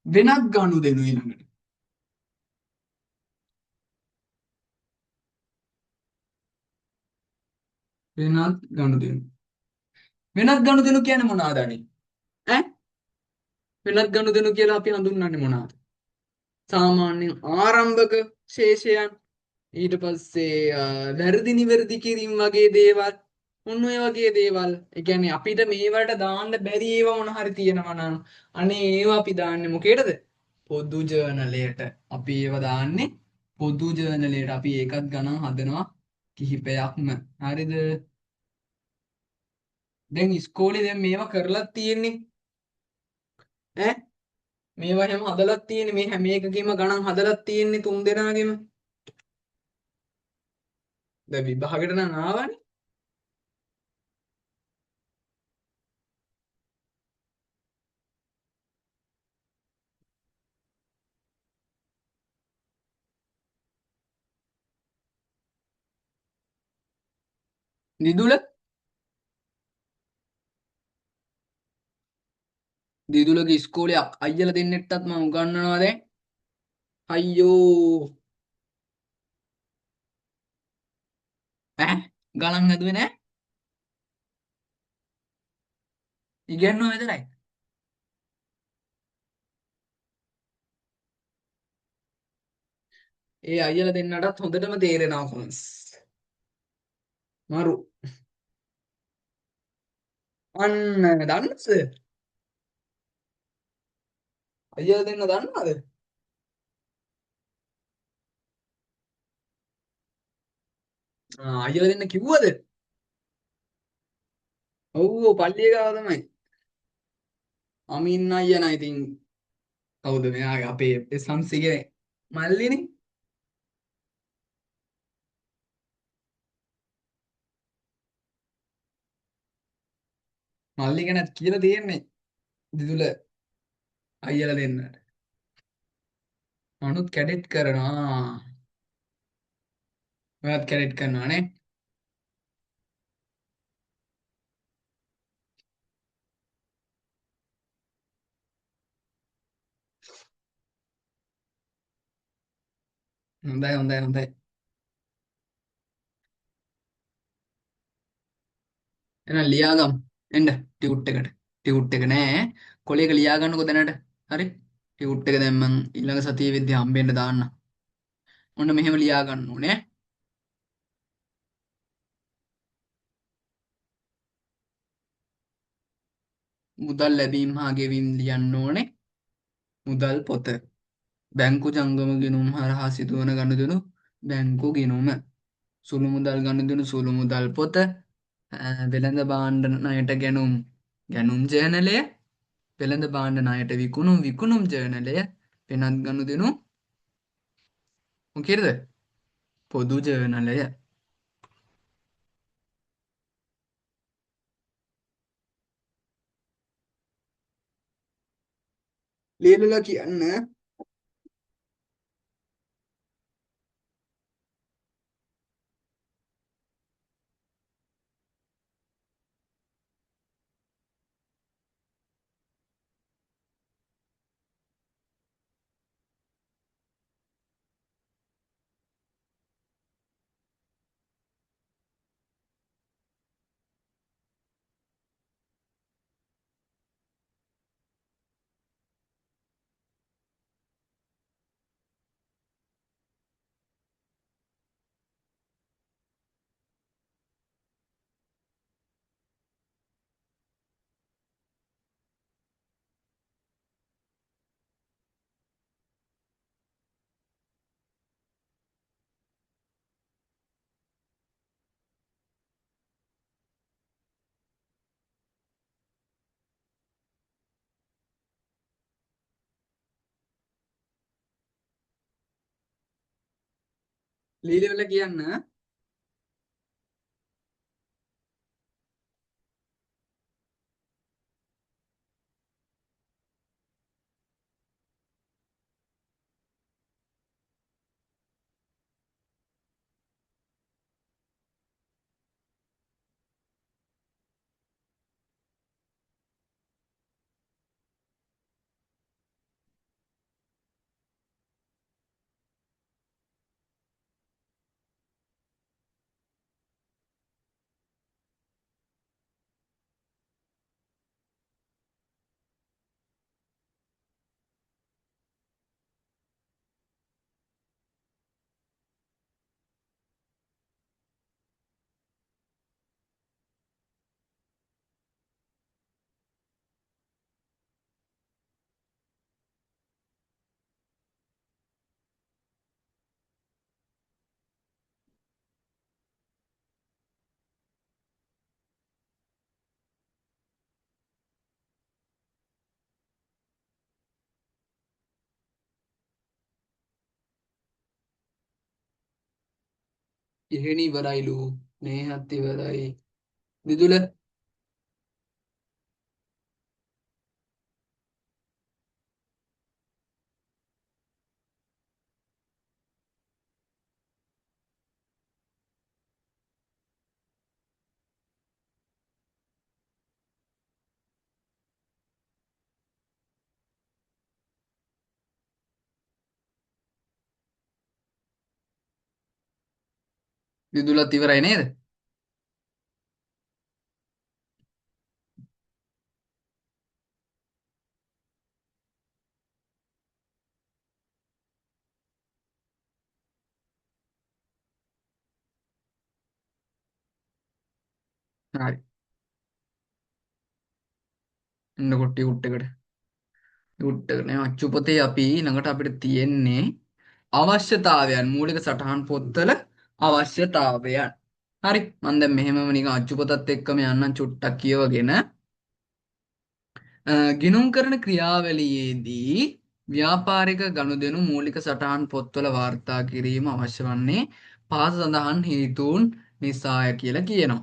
වෙනත් ගනුදෙනු ඊළඟට. වෙනත් ගනුදෙනු. වෙනත් ගනුදෙනු කියන්නේ මොනවද අනේ? ඈ වෙනත් ගනුදෙනු කියලා අපි හඳුන්වන්නේ මොනවද? සාමාන්‍යයෙන් ආරම්භක ශේෂයන් ඊට පස්සේ වැරදි නිවැරදි කිරීම වගේ දේවල් ඔන්න ඔය වගේ දේවල් ඒ කියන්නේ අපිට මේවට දාන්න බැරි ඒවා මොන හරි තියෙනවා නම් අනේ ඒවා අපි දාන්නේ මොකේද පොදු ජර්නලයට අපි ඒවා දාන්නේ පොදු ජර්නලයට අපි ඒකත් ගණන් හදනවා කිහිපයක්ම හරිද දැන් ඉස්කෝලේ දැන් මේවා කරලා තියෙන්නේ ඈ මේවා හැම හදලා තියෙන්නේ මේ හැම එකකෙම ගණන් හදලා තියෙන්නේ තුන් දෙනාගෙම දැන් විභාගෙට නම් ආවනේ දිදුල දිදුලගේ ඉස්කෝලේ අයියලා දෙන්නෙක්ටත් මම උගන්වනවා දැන් අයියෝ ඈ ගණන් හැදුවේ නෑ ඉගෙනුවා විතරයි ඒ අයියලා දෙන්නටත් හොඳටම තේරෙනවා කොන්ස්. මරු. අන්න දන්නවද? අයියලා දෙන්න දන්නවද? අයියලා දෙන්න කිව්වද? ඔව් පල්ලිය ගාව තමයි. අමින් අයියා නයි ඉතින් කවුද මෙයාගේ අපේ සංසිගේ මල්ලිනේ. මල්ලි ගැනත් කියලා තියෙන්නේ දිදුල අයියලා දෙන්නට. අනුත් කැඩෙට් කරනවා. ඔයත් කැඩෙට් කරනවා නේ. හොඳයි හොඳයි හොඳයි. එහෙනම් ලියාගමු. එන්න ටියුට් එකට. ටියුට් එක නෑ. කොලේක ලියා ගන්නකො දැනට. හරි? ටියුට් එක දැන් මං ඊළඟ සතියේ වෙද්දී හම්බෙන්න දාන්න. ඔන්න මෙහෙම ලියා ගන්න ඕනේ. මුදල් ලැබීම් හා ගෙවීම් ලියන්න ඕනේ. මුදල් පොත. බැංකු ජංගම ගිණුම් හරහා සිදුවන ගනුදෙනු බැංකු ගිණුම. සුළු මුදල් ගනුදෙනු සුළු මුදල් පොත. වෙළඳ භාණ්ඩ ණයට ගැනුම් ගැනුම් ජර්නලය. වෙළඳ භාණ්ඩ ණයට විකුණුම් විකුණුම් ජර්නලය. වෙනත් ගනුදෙනු මොකේද? පොදු ජර්නලය. ලියලලා කියන්න. ලියලලා කියන්න. එහෙනි ඉවරයිලු. මේහත් ඉවරයි. දිදුල දිදුලත් ඉවරයි නේද? හරි. එන්න කොට්ටිය උට්ටකට. උට්ටකට නේ අච්චුපතේ අපි ළඟට අපිට තියෙන්නේ අවශ්‍යතාවයන් මූලික සටහන් පොත්වල අවශ්‍යතාවයන්. හරි. මම දැන් මෙහෙමම නිකන් අච්චුපතත් එක්කම යන්නම් චුට්ටක් කියවගෙන ගිණුම් කරන ක්‍රියාවලියේදී ව්‍යාපාරික ගනුදෙනු මූලික සටහන් පොත්වල වාර්තා කිරීම අවශ්‍ය වන්නේ පහත සඳහන් හේතුන් නිසාය කියලා කියනවා.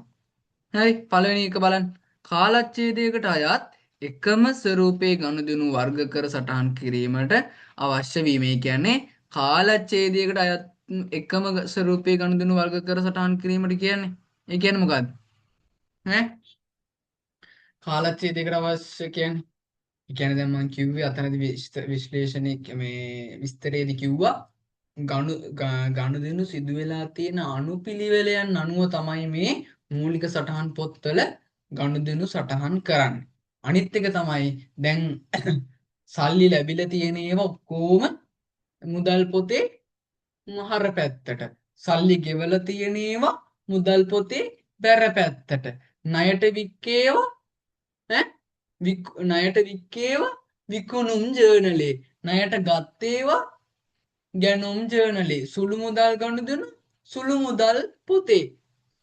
හරි පළවෙනි එක බලන්න. කාලච්ඡේදයකට අයත් එකම ස්වරූපයේ ගනුදෙනු වර්ග කර සටහන් කිරීමට අවශ්‍ය වීම. ඒ කියන්නේ කාලච්ඡේදයකට අයත් එකම ස්වරූපයේ ගනුදෙනු වර්ග කර සටහන් කිරීමට කියන්නේ. ඒ කියන්නේ මොකද්ද? ඈ කාලච්ඡේදයකට අවශ්‍ය කියන්නේ. ඒ කියන්නේ දැන් මම කිව්වේ අතනදී විශ්ලේෂණයේ මේ විස්තරයේදී කිව්වා ගනුදෙනු සිදු වෙලා තියෙන අනුපිළිවෙලයන් අනුව තමයි මේ මූලික සටහන් පොත්වල ගනුදෙනු සටහන් කරන්නේ. අනිත් එක තමයි දැන් සල්ලි ලැබිලා තියෙන ඒවා ඔක්කොම මුදල් පොතේ මහර පැත්තට. සල්ලි ගෙවලා තියෙන ඒවා මුදල් පොතේ බැර පැත්තට. ණයට වික්කේවා ඈ ණයට වික්කේවා විකුණුම් ජර්නලේ. ණයට ගත්තේවා ගැනුම් ජර්නලේ. සුළු මුදල් ගනුදෙනු සුළු මුදල් පොතේ.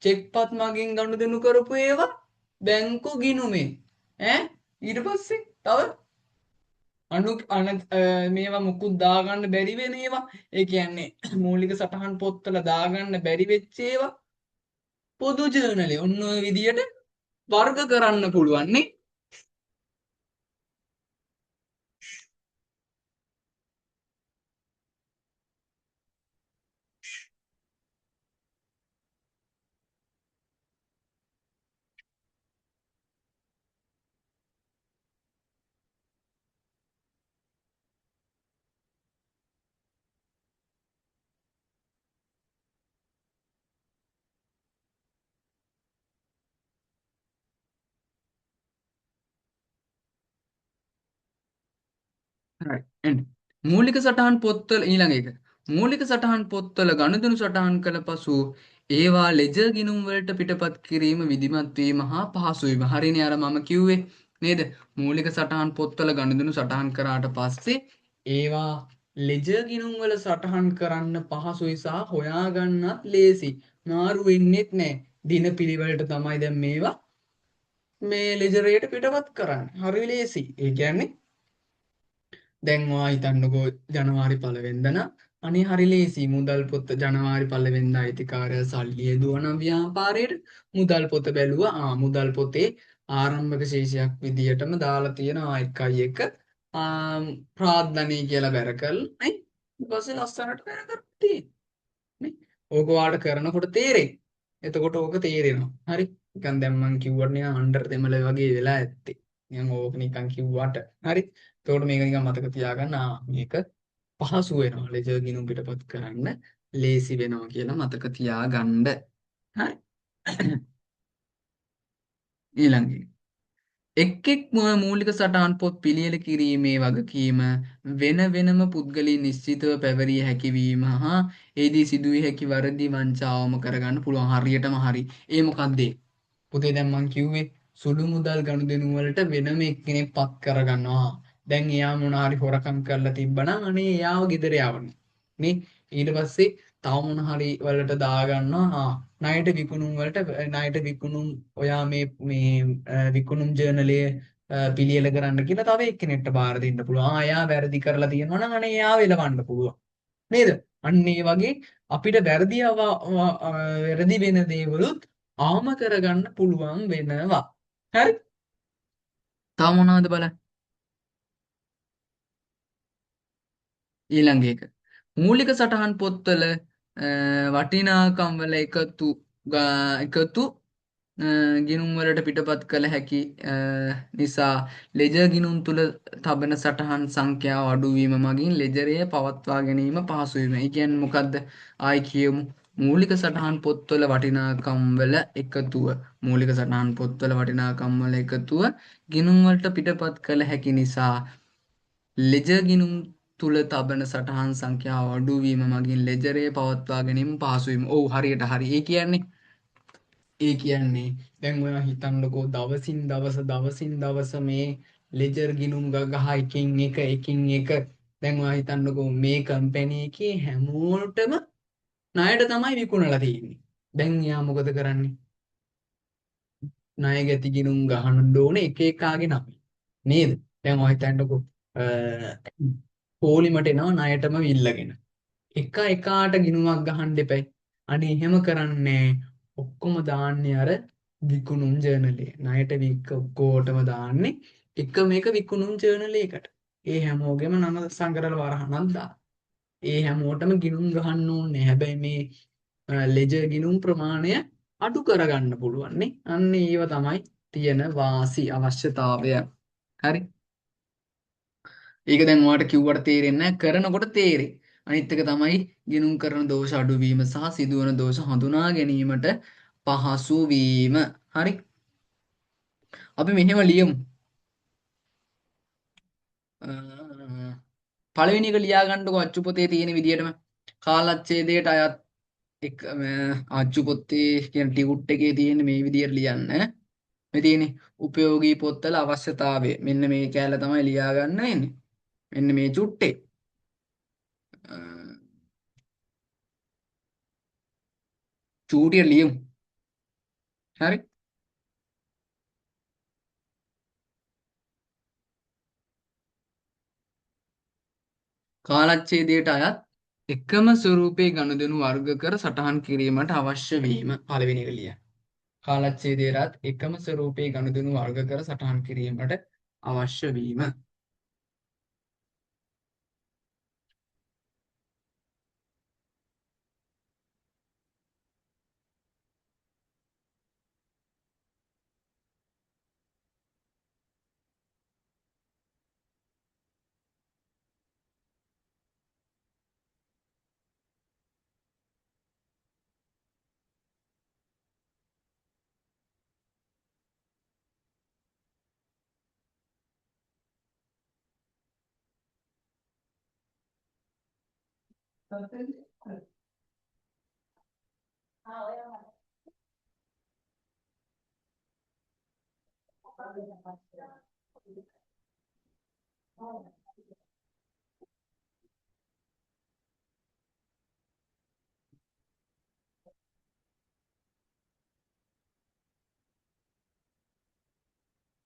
චෙක්පත් මගින් ගනුදෙනු කරපු ඒවා බැංකු ගිණුමේ. ඈ ඊට පස්සේ තව මේවා මුකුත් දාගන්න බැරි වෙන ඒවා. ඒ කියන්නේ මූලික සටහන් පොත්වල දාගන්න බැරි වෙච්ච ඒවා පොදු ජර්නලේ. ඔන්න ඔය විදියට වර්ග කරන්න පුළුවන් නේ. හරි එන්න. මූලික සටහන් පොත්වල ඊළඟ එක. මූලික සටහන් පොත්වල ගනුදෙනු සටහන් කළ පසු ඒවා ලෙජර් ගිණුම් වලට පිටපත් කිරීම විධිමත් වීම හා පහසු වීම. හරිනේ අර මම කිව්වේ නේද? මූලික සටහන් පොත්වල ගනුදෙනු සටහන් කරාට පස්සේ ඒවා ලෙජර් ගිණුම් වල සටහන් කරන්න පහසුයි සහ හොයාගන්නත් ලේසි. මාරු වෙන්නෙත් නැහැ. දින පිළිවෙලට තමයි දැන් මේවා මේ ලෙජරයට පිටපත් කරන්නේ. හරි ලේසි. ඒ කියන්නේ දැන් ඔයා හිතන්නකෝ ජනවාරි 1 වෙනිදා නම් අනේ හරි ලේසි මුදල් පොත ජනවාරි 1 වෙනිදා අයිතිකාරයා සල්ලි යදුවන ව්‍යාපාරයට මුදල් පොත බැලුවා මුදල් පොතේ ආරම්භක ශේෂයක් විදියටම දාලා තියෙනවා 1.1 ප්‍රාර්ථනීය කියලා බැර කරලා නේ ඊට පස්සේ ලස්සනට බැර කරලා තියෙන්නේ ඕක ඔයාලට කරනකොට තේරෙයි එතකොට ඕක තේරෙනවා හරි නිකන් දැන් මං කිව්වට නිකන් අnder දෙමළ වගේ වෙලා ඇත්තේ නිකන් ඕක නිකන් කිව්වට හරි එතකොට මේක නිකන් මතක තියාගන්න මේක පහසු වෙනවා ලෙජර් ගිණුම් පිටපත් කරන්න ලේසි වෙනවා කියලා මතක තියාගන්න. හරි. ඊළඟ එක. එක් එක් මූලික සටහන් පොත් පිළියෙල කිරීමේ වගකීම වෙන වෙනම පුද්ගලයන් නිශ්චිතව පැවරිය හැකි වීම හා එෙහිදී සිදුවිය හැකි වරදි වංචාවම කරගන්න පුළුවන් හරියටම හරි. ඒ මොකක්ද? පුතේ දැන් මං කිව්වේ සුළු මුදල් ගනුදෙනු වලට වෙනම එක්කෙනෙක් පත් කරගන්නවා. දැන් එයා මොන හරි හොරකම් කරලා තිබ්බනම් අනේ එයාව ගෙදර යවන්න. නේ ඊට පස්සේ තව මොන හරි වලට දාගන්නවා. ණයට විකුණුම් වලට ණයට විකුණුම් ඔයා මේ විකුණුම් ජර්නලයේ පිළියෙල කරන්න කියලා තව එක්කෙනෙක්ට බාර දෙන්න පුළුවන්. එයා වැරදි කරලා තියෙනවා නම් අනේ එයාව එලවන්න පුළුවන්. නේද? අන්න ඒ වගේ අපිට වැරදි වෙන දේවලුත් ආම කරගන්න පුළුවන් වෙනවා. හරි? තව මොනවද බලන්න. ඊළඟ එක. මූලික සටහන් පොත්වල වටිනාකම් වල එකතු ගිණුම් වලට පිටපත් කළ හැකි නිසා ලෙජර් ගිණුම් තුල තබන සටහන් සංඛ්‍යාව අඩු වීම මගින් ලෙජරය පවත්වා ගැනීම පහසු වීම. ඒ කියන්නේ මොකද්ද? ආයි කියමු. මූලික සටහන් පොත්වල වටිනාකම් වල එකතුව මූලික සටහන් පොත්වල වටිනාකම් වල එකතුව ගිණුම් වලට පිටපත් කළ හැකි නිසා ලෙජර් ගිණුම් තුල තබන සටහන් සංඛ්‍යාව අඩු වීම මගින් ලෙජරය පවත්වා ගැනීම පහසු වීම. ඔව් හරියට හරි. ඒ කියන්නේ ඒ කියන්නේ දැන් ඔයා හිතන්නකෝ දවසින් දවස මේ ලෙජර් ගිණුම් ගහ එකින් එක දැන් ඔයා හිතන්නකෝ මේ කම්පැනි එකේ හැමෝටම ණයට තමයි විකුණලා තියෙන්නේ. දැන් එයා මොකද කරන්නේ? ණය ගැති ගිණුම් ගහන්න ඕනේ එක එකාගේ නම. නේද? දැන් ඔයා හිතන්නකෝ පොලිමට එනවා ණයටම විල්ලගෙන. එක එකාට ගිණුමක් ගහන්න එපැයි. අනේ එහෙම කරන්නේ ඔක්කොම දාන්නේ අර විකුණුම් ජර්නලේ. ණයට වික්ක ඔක්කොටම දාන්නේ එක මේක විකුණුම් ජර්නලයකට. ඒ හැමෝගෙම නම සංගරල වරහනක් දාලා. ඒ හැමෝටම ගිණුම් ගහන්න ඕනේ. හැබැයි මේ ලෙජර් ගිණුම් ප්‍රමාණය අඩු කරගන්න පුළුවන් නේ. අන්න ඒව තමයි තියෙන වාසි අවශ්‍යතාවය. හරි. ඒක දැන් ඔයාලට කිව්වට තේරෙන්නේ නැහැ කරනකොට තේරෙයි. අනිත් එක තමයි ගිණුම් කරන දෝෂ අඩුවීම සහ සිදුවන දෝෂ හඳුනා ගැනීමට පහසු වීම. හරි. අපි මෙහෙම ලියමු. අ, පළවෙනි එක ලියා ගන්නකො අච්චු පොතේ තියෙන විදිහටම කාලච්ඡේදයට අයත් එක අච්චු පොතේ කියන ටියුට් එකේ තියෙන මේ විදිහට ලියන්න. මේ තියෙන්නේ උපයෝගී පොත්වල අවශ්‍යතාවය. මෙන්න මේ කැලේ තමයි ලියා ගන්න වෙන්නේ. මෙන්න මේ චුට්ටේ. අ, චූටිය ලියමු. හරි. කාලච්ඡේදයට අයත් එකම ස්වරූපයේ ගනුදෙනු වර්ග කර සටහන් කිරීමට අවශ්‍ය වීම පළවෙනි එක ලියන්න. කාලච්ඡේදයටත් එකම ස්වරූපයේ ගනුදෙනු වර්ග කර සටහන් කිරීමට අවශ්‍ය වීම.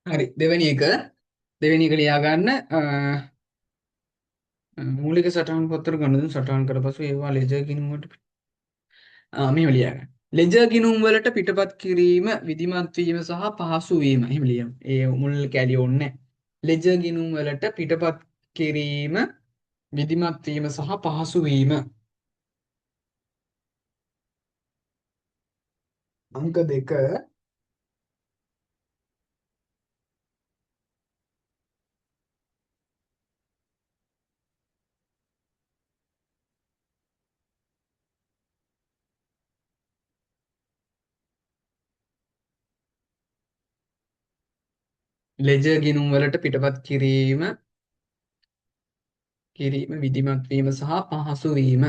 හරි දෙවෙනි එක ලියා ගන්න මූලික සටහන් පොතර ගනුදෙනු සටහන් කර පසු ඒවා ලෙජර් ගිණුමට මෙහෙම ලියා ගන්න. ලෙජර් ගිණුම් වලට පිටපත් කිරීම විධිමත් වීම සහ පහසු වීම. එහෙම ලියමු. ඒ මුල් කැලිය ඕනේ නැහැ. ලෙජර් ගිණුම් වලට පිටපත් කිරීම විධිමත් වීම සහ පහසු වීම. අංක 2 ලෙජර් ගිණුම් වලට පිටපත් කිරීම විධිමත් වීම සහ පහසු වීම.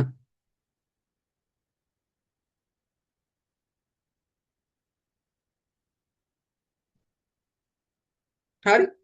හරි.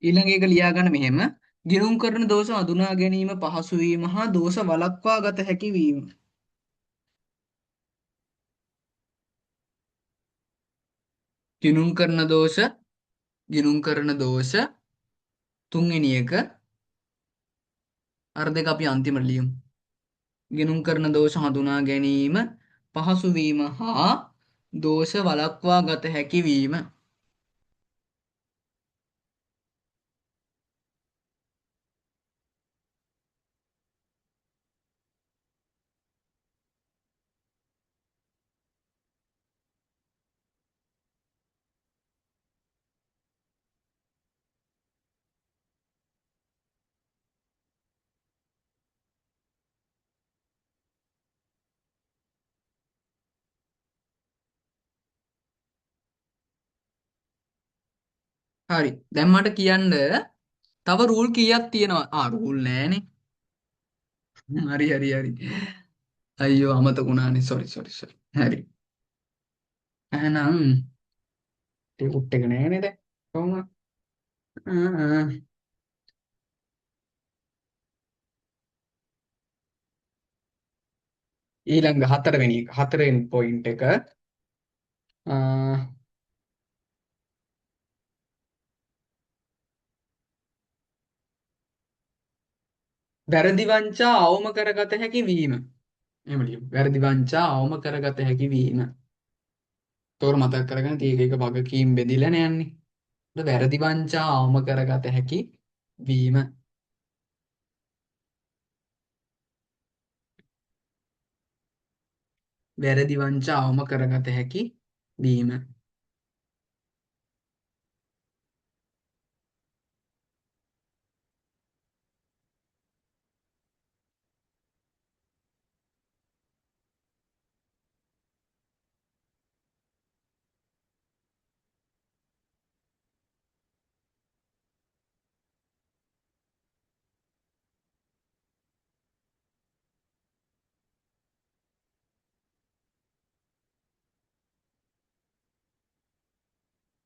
ඊළඟ එක ලියා ගන්න මෙහෙම. ගිණුම් කරන දෝෂ හඳුනා ගැනීම පහසු වීම හා දෝෂ වළක්වා ගත හැකි වීම. ගිණුම් කරන දෝෂ තුන්වෙනි එක අර දෙක අපි අන්තිමට ලියමු. ගිණුම් කරන දෝෂ හඳුනා ගැනීම පහසු වීම හා දෝෂ වළක්වා ගත හැකි වීම. හරි. දැන් මට කියන්න තව රූල් කීයක් තියෙනවා? රූල් නෑනේ. හරි හරි හරි. අයියෝ අමතක වුණානේ. Sorry sorry sorry. හරි. එහෙනම් ටිකුට් එක නෑනේ දැන්. කොහොමද? ඊළඟ හතරවෙනි එක. හතරවෙනි පොයින්ට් එක. අ, වැරදි වංචා අවම කරගත හැකි වීම. එහෙම ලියමු. වැරදි වංචා අවම කරගත හැකි වීම. තෝර මතක් කරගන්න තියෙක එක වගකීම් බෙදිලා නෑන්නේ. වැරදි වංචා අවම කරගත හැකි වීම. වැරදි වංචා අවම කරගත හැකි වීම.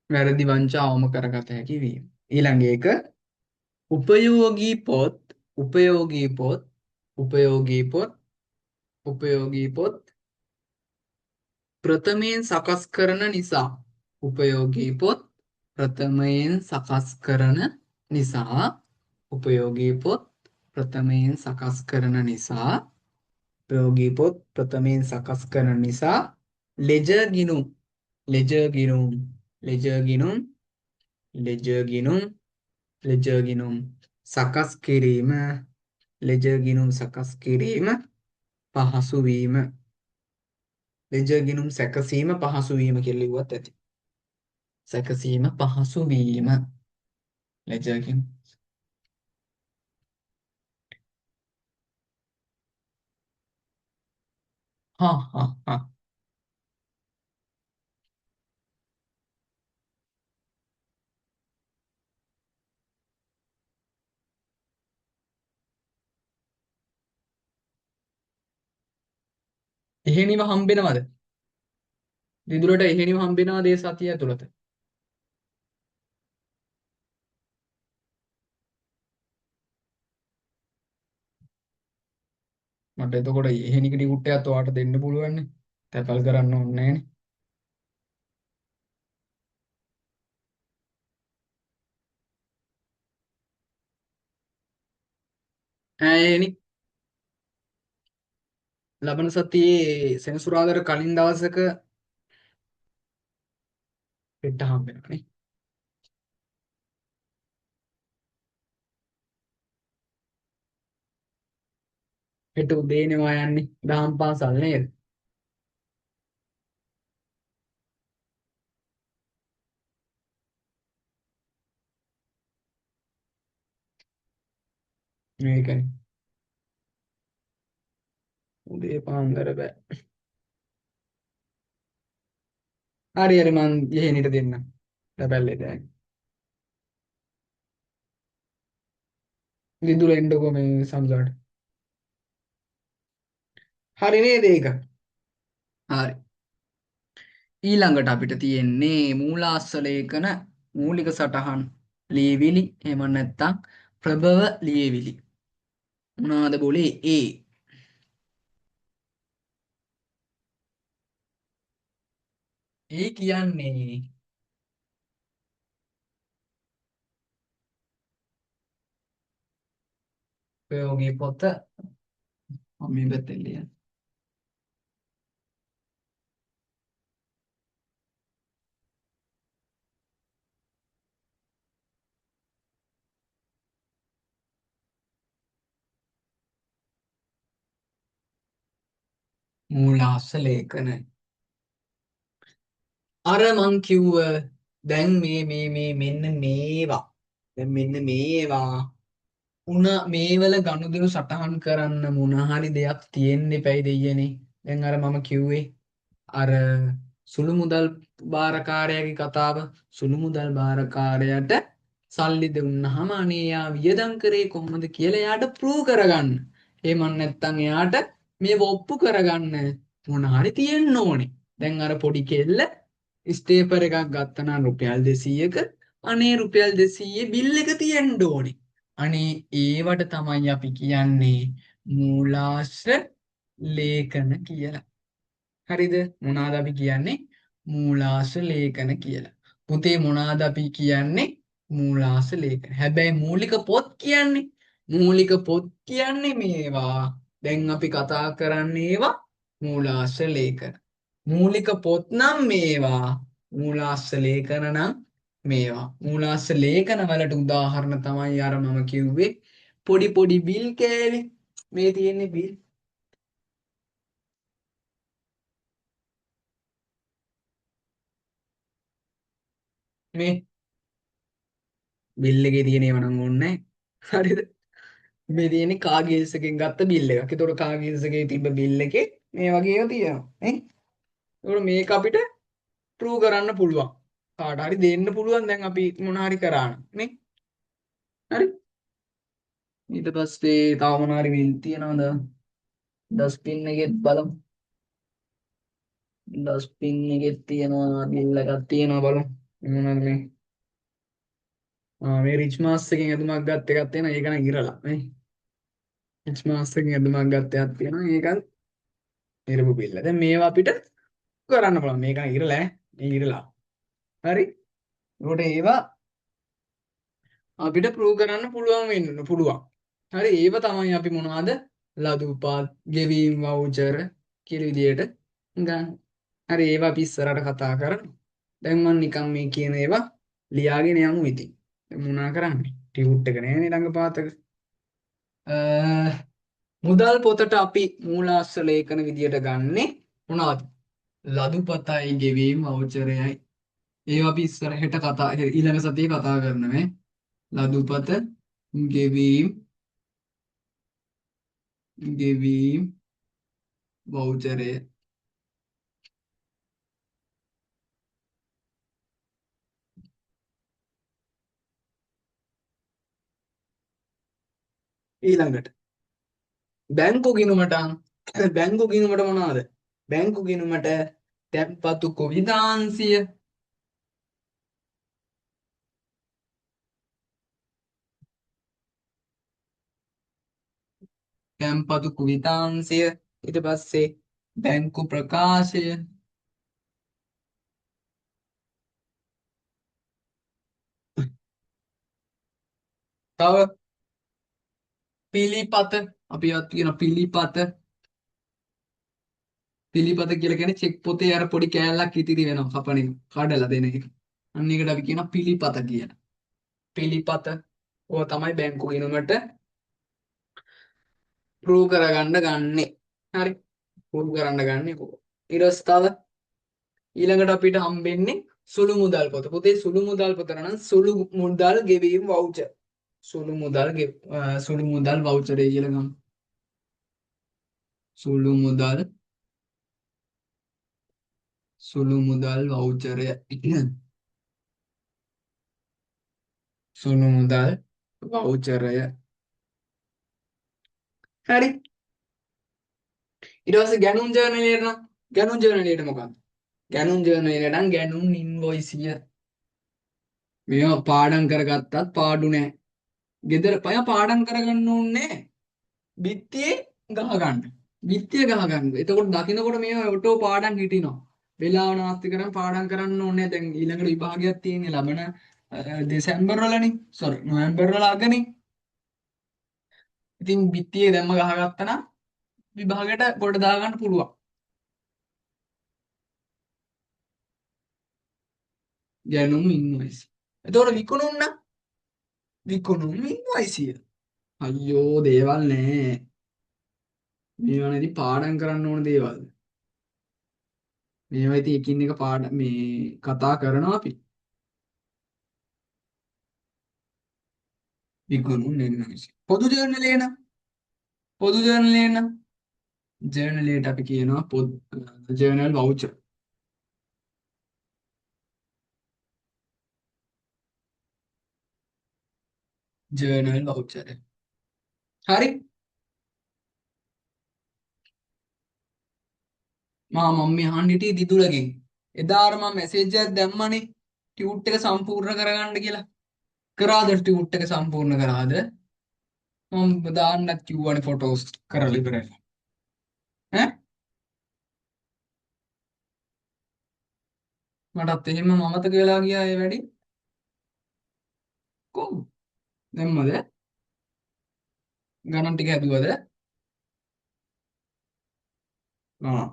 වැරදි වංචා අවම කරගත හැකි වීම. ඊළඟ එක උපයෝගී පොත් උපයෝගී පොත් උපයෝගී පොත් උපයෝගී පොත් ප්‍රථමයෙන් සකස් කරන නිසා. උපයෝගී පොත් ප්‍රථමයෙන් සකස් කරන නිසා. උපයෝගී පොත් ප්‍රථමයෙන් සකස් කරන නිසා. උපයෝගී පොත් ප්‍රථමයෙන් සකස් කරන නිසා. ලෙජර් ගිණුම් ලෙජර් ගිණුම් ලෙජර් ගිණුම් ලෙජර් ගිණුම් ලෙජර් ගිණුම් සකස් කිරීම. ලෙජර් ගිණුම් සකස් කිරීම පහසු වීම. ලෙජර් ගිණුම් සැකසීම පහසු වීම කියලා ලිව්වත් ඇති. සැකසීම පහසු වීම. ලෙජර් ගිණුම්. හා හා හා. එහෙනිව හම්බෙනවද? දිදුලට එහෙනිව හම්බෙනවද ඒ සතිය ඇතුළත? මට එතකොට එහෙනික ටිකුට්ටයක් ඔයාට දෙන්න පුළුවන් නේ. තැපල් කරන්න ඕනේ නෑනේ. එහෙනි ලබන සතියේ සෙනසුරාදාට කලින් දවසක පෙට්ට හම්බෙනවා නේ. හෙට උදේනවා යන්නේ දහම් පාසල් නේද? මේකනේ. උදේ පාන්දර බෑ. හරි හරි මං එහෙනිට දෙන්නම්. තැපැල්ලේ දැන්. දිදුල එන්නකෝ මේ සම්සාට. හරි නේද ඒක? හරි. ඊළඟට අපිට තියෙන්නේ මූලාශ්‍රලේඛන මූලික සටහන් ලියවිලි එහෙම නැත්නම් ප්‍රභව ලියවිලි. මොනවාද બોලේ? ඒ කියන්නේ ප්‍රයෝගී පොත මම මේ පැත්තෙන් ලියන්න. මූලාශ්‍ර ලේඛන. අර මං කිව්ව දැන් මෙන්න මේවා. දැන් මෙන්න මේවා. මේවල ගනුදෙනු සටහන් කරන්න මොන හරි දෙයක් තියෙන්න එපැයි දෙයියනේ. දැන් අර මම කිව්වේ අර සුළු මුදල් භාරකාරයාගේ කතාව. සුළු මුදල් භාරකාරයාට සල්ලි දුන්නාම අනේ යා වියදම් කරේ කොහොමද කියලා එයාට ප්‍රූව් කරගන්න. එහෙම නැත්නම් එයාට මේ ඔප්පු කරගන්න මොන හරි තියෙන්න ඕනේ. දැන් අර පොඩි කෙල්ල ස්ටේපර් එකක් ගත්තා නම් රුපියල් 200ක අනේ රුපියල් 200 බිල් එක තියෙන්න ඕනේ. අනේ ඒවට තමයි අපි කියන්නේ මූලාශ්‍ර ලේඛන කියලා. හරිද? මොනවාද අපි කියන්නේ? මූලාශ්‍ර ලේඛන කියලා. පුතේ මොනවාද අපි කියන්නේ? මූලාශ්‍ර ලේඛන. හැබැයි මූලික පොත් කියන්නේ මේවා. දැන් අපි කතා කරන්නේ ඒවා මූලාශ්‍ර ලේඛන. මූලික පොත් නම් මේවා. මූලාශ්‍ර ලේඛන නම් මේවා. මූලාශ්‍ර ලේඛන වලට උදාහරණ තමයි අර මම කිව්වේ පොඩි පොඩි බිල් කෑලි. මේ තියෙන්නේ බිල්. මේ බිල් එකේ තියෙන ඒවා නම් ඕනේ නැහැ. හරිද? මේ තියෙන්නේ කාගේස් එකෙන් ගත්ත බිල් එකක්. ඒතකොට කාගේස් එකේ තිබ්බ බිල් එකේ මේ වගේ ඒවා තියෙනවා. නේ? ඒතකොට මේක අපිට ප්‍රූව් කරන්න පුළුවන්. කාට හරි දෙන්න පුළුවන් දැන් අපි මොන හරි කරා නම් නේ? හරි? ඊට පස්සේ තව මොන හරි බිල් තියනවද? ඩස්බින් එකෙත් බලමු. ඩස්බින් එකෙත් තියෙනවා බිල් එකක් තියෙනවා බලමු. මොනවද මේ? මේ රිච් මාස් එකෙන් ඇඳුමක් ගත්ත එකක් තියෙනවා. ඒක නම් ඉරලා නේ? රිච් මාස් එකෙන් ඇඳුමක් ගත්ත එකක් තියෙනවා. ඒකත් ඉරපු බිල්ල. දැන් මේවා අපිට කරන්න පුළුවන්. මේක නම් ඉරලා ඈ. මේ ඉරලා. හරි? ඒකට ඒවා අපිට ප්‍රූව් කරන්න පුළුවන් වෙන්න පුළුවන්. හරි? ඒව තමයි අපි මොනවද? ලදුපත්, ගෙවීම් වවුචර් කියලා විදියට ගන්න. හරි ඒවා අපි ඉස්සරහට කතා කරමු. දැන් මම නිකන් මේ කියන ඒවා ලියාගෙන යමු ඉතින්. දැන් මොනා කරන්නේ? ටියුට් එක නෑනේ ළඟපාතක. මුදල් පොතට අපි මූලාශ්‍ර ලේඛන විදියට ගන්නෙ මොනවද? ලදුපතයි ගෙවීම් වවුචරයයි. ඒවා අපි ඉස්සරහට ඊළඟ සතියේ කතා කරනවා මේ. ලදුපත ගෙවීම් වවුචරය. ඊළඟට බැංකු ගිණුමට මොනවද? බැංකු ගිණුමට තැන්පතු කුවිදාංශය තැන්පතු කුවිතාංශය ඊට පස්සේ බැංකු ප්‍රකාශය තව පිළිපත අපි අත් කියන පිළිපත කියලා කියන්නේ චෙක් පොතේ අර පොඩි කෑල්ලක් ඉතිරි වෙනවා කපන එක කඩලා දෙන එක. අන්න ඒකට අපි කියන පිළිපත කියලා. පිළිපත ඕක තමයි බැංකු ගිණුමට ප්‍රූව් කරගන්න ගන්නෙ. හරි. ප්‍රූව් කරන්න ගන්නෙ ඕක. ඊට පස්සේ තව ඊළඟට අපිට හම්බෙන්නේ සුළු මුදල් පොත. පුතේ සුළු මුදල් පොත නම් සුළු මුදල් ගෙවීම් වවුචර්. සුළු මුදල් වවුචරය කියලා ගමු. සුළු මුදල් වවුචරය. සුළු මුදල් වවුචරය. හරි. ඊට පස්සේ ගැනුම් ජර්නලයට මොකක්ද? ගැනුම් ජර්නලයට නම් ගැනුම් ඉන්වොයිසිය. මේවා පාඩම් කරගත්තත් පාඩු නෑ. ගෙදර පය පාඩම් කරගන්න ඕනේ බිත්තියේ ගහගන්න. බිත්තිය ගහගන්න. එතකොට දකින්නකොට මේවා ඔටෝ පාඩම් හිටිනවා. වෙලාව නාස්ති කරන් පාඩම් කරන්න ඕනේ. දැන් ඊළඟට විභාගයක් තියෙන්නේ ලබන දෙසැම්බර් වලනේ. නොවැම්බර් වල අගනේ. ඉතින් බිත්තියේ දැම්ම ගහගත්තා නම් විභාගයට කොට දාගන්න පුළුවන්. ගැනුම් ඉන්වොයිස්. එතකොට විකුණුම් ඉන්වොයිසිය. අයියෝ දේවල් නෑ. මේවා නේද පාඩම් කරන්න ඕන දේවල්. මේවා ඉතින් එකින් එක පාඩ මේ කතා කරනවා අපි. විකුණු නිර්ණයසි. පොදු ජර්නලේ නම් පොදු ජර්නලේ නම් ජර්නලයට අපි කියනවා ජර්නල් වවුචර්. Journal voucher. හරි. මම අහන්න හිටියේ දිදුලගෙන්. එදා අර මම මැසේජ් එකක් දැම්මනේ ටියුට් එක සම්පූර්ණ කරගන්න කියලා. කරාද ටියුට් එක සම්පූර්ණ කරාද? මම දාන්නත් කිව්වනේ ෆොටෝස් කරලා ඉවරයි. ඈ මටත් එහෙම මමතක වෙලා ගියා ඒ වැඩි. කොහොමද? දැම්මද? ගණන් ටික හැදුවද? ආ.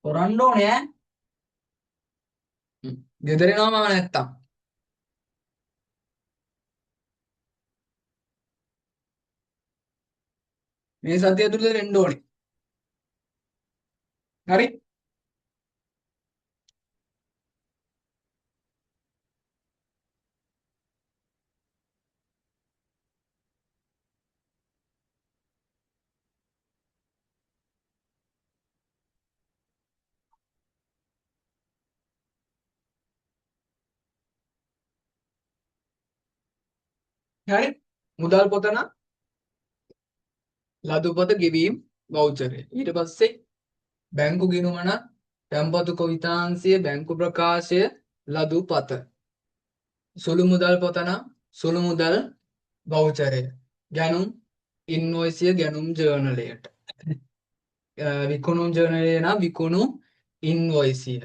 කරන්න ඕනේ ඈ. ගෙදර එනවම නැත්තම්. මේ සතිය ඇතුළත වෙන්න ඕනේ. හරි? හරි? මුදල් පොත නම් ලදු පොත ගෙවීම් වවුචරය. ඊට පස්සේ බැංකු ගිණුම නම් තැන්පතු කොවිතාංශය බැංකු ප්‍රකාශය ලදු පත. සුළු මුදල් පොත නම් සුළු මුදල් වවුචරය. ගැනුම් ඉන්වොයිසිය ගැනුම් ජර්නලයට. විකුණුම් ජර්නලය නම් විකුණු ඉන්වොයිසිය.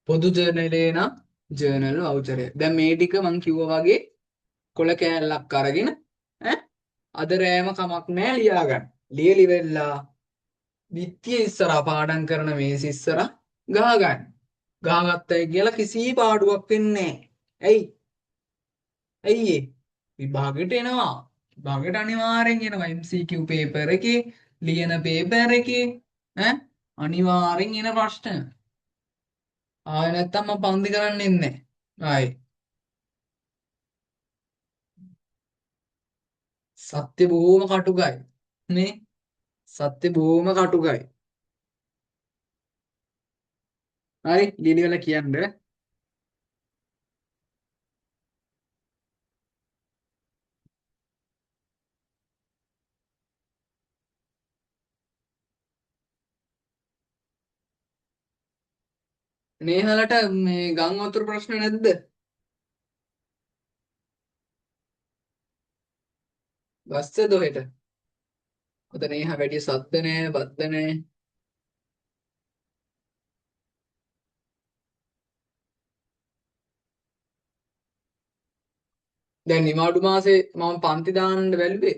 පොදු ජර්නලය නම් ජර්නල් වවුචරය. දැන් මේ ටික මං කිව්වා වගේ කොළ කෑල්ලක් අරගෙන ඈ අද රෑම කමක් නෑ ලියාගන්න. ලියලි වෙලා බිත්තිය ඉස්සරහා පාඩම් කරන මේස ඉස්සරහා ගහගන්න. ගහගත්තයි කියලා කිසි පාඩුවක් වෙන්නේ නෑ. ඇයි? ඇයි ඒ? විභාගෙට එනවා. විභාගෙට අනිවාර්යෙන් එනවා. MCQ පේපර් එකේ ලියන පේපර් එකේ ඈ අනිවාර්යෙන් එන ප්‍රශ්න. ආයෙ නැත්තම් මම පන්ති කරන්න එන්නේ නෑ. ආයෙ සත්‍ය බොහොම කටුකයි. නේ? සත්‍ය බොහොම කටුකයි. හරි ලියලි වල කියන්න. නේහලට මේ ගම් වතුර ප්‍රශ්න නැද්ද? බස්සද ඔහෙට? ඔතන නේහ වැඩි සද්ද නෑ බද්ද නෑ. දැන් නිවාඩු මාසේ මම පන්ති දාන්න බැලුවේ.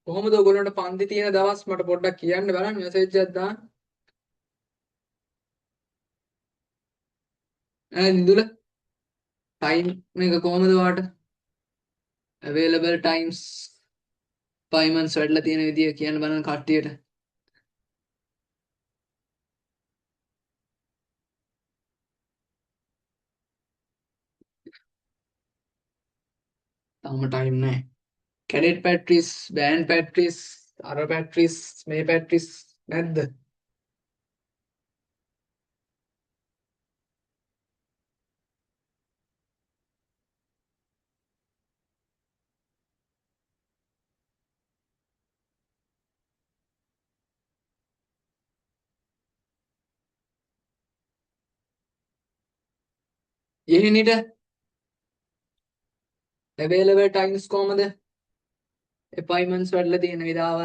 කොහොමද ඔයගොල්ලන්ට පන්ති තියෙන දවස් මට පොඩ්ඩක් කියන්න බලන්න මෙසේජ් එකක් දාන්න. ඈ නිදුල ටයිම් එක කොහමද වාට? available times 5 months වැඩිලා තියෙන විදිය කියන්න බලන්න කට්ටියට. තාම ටයිම් නෑ. කැඩෙට් පැට්‍රිස්, බෑන්ඩ් පැට්‍රිස්, අර පැට්‍රිස්, මේ පැට්‍රිස් නැද්ද? යෙහෙනිට available times කොහමද? appointments වැඩිලා තියෙන විලාව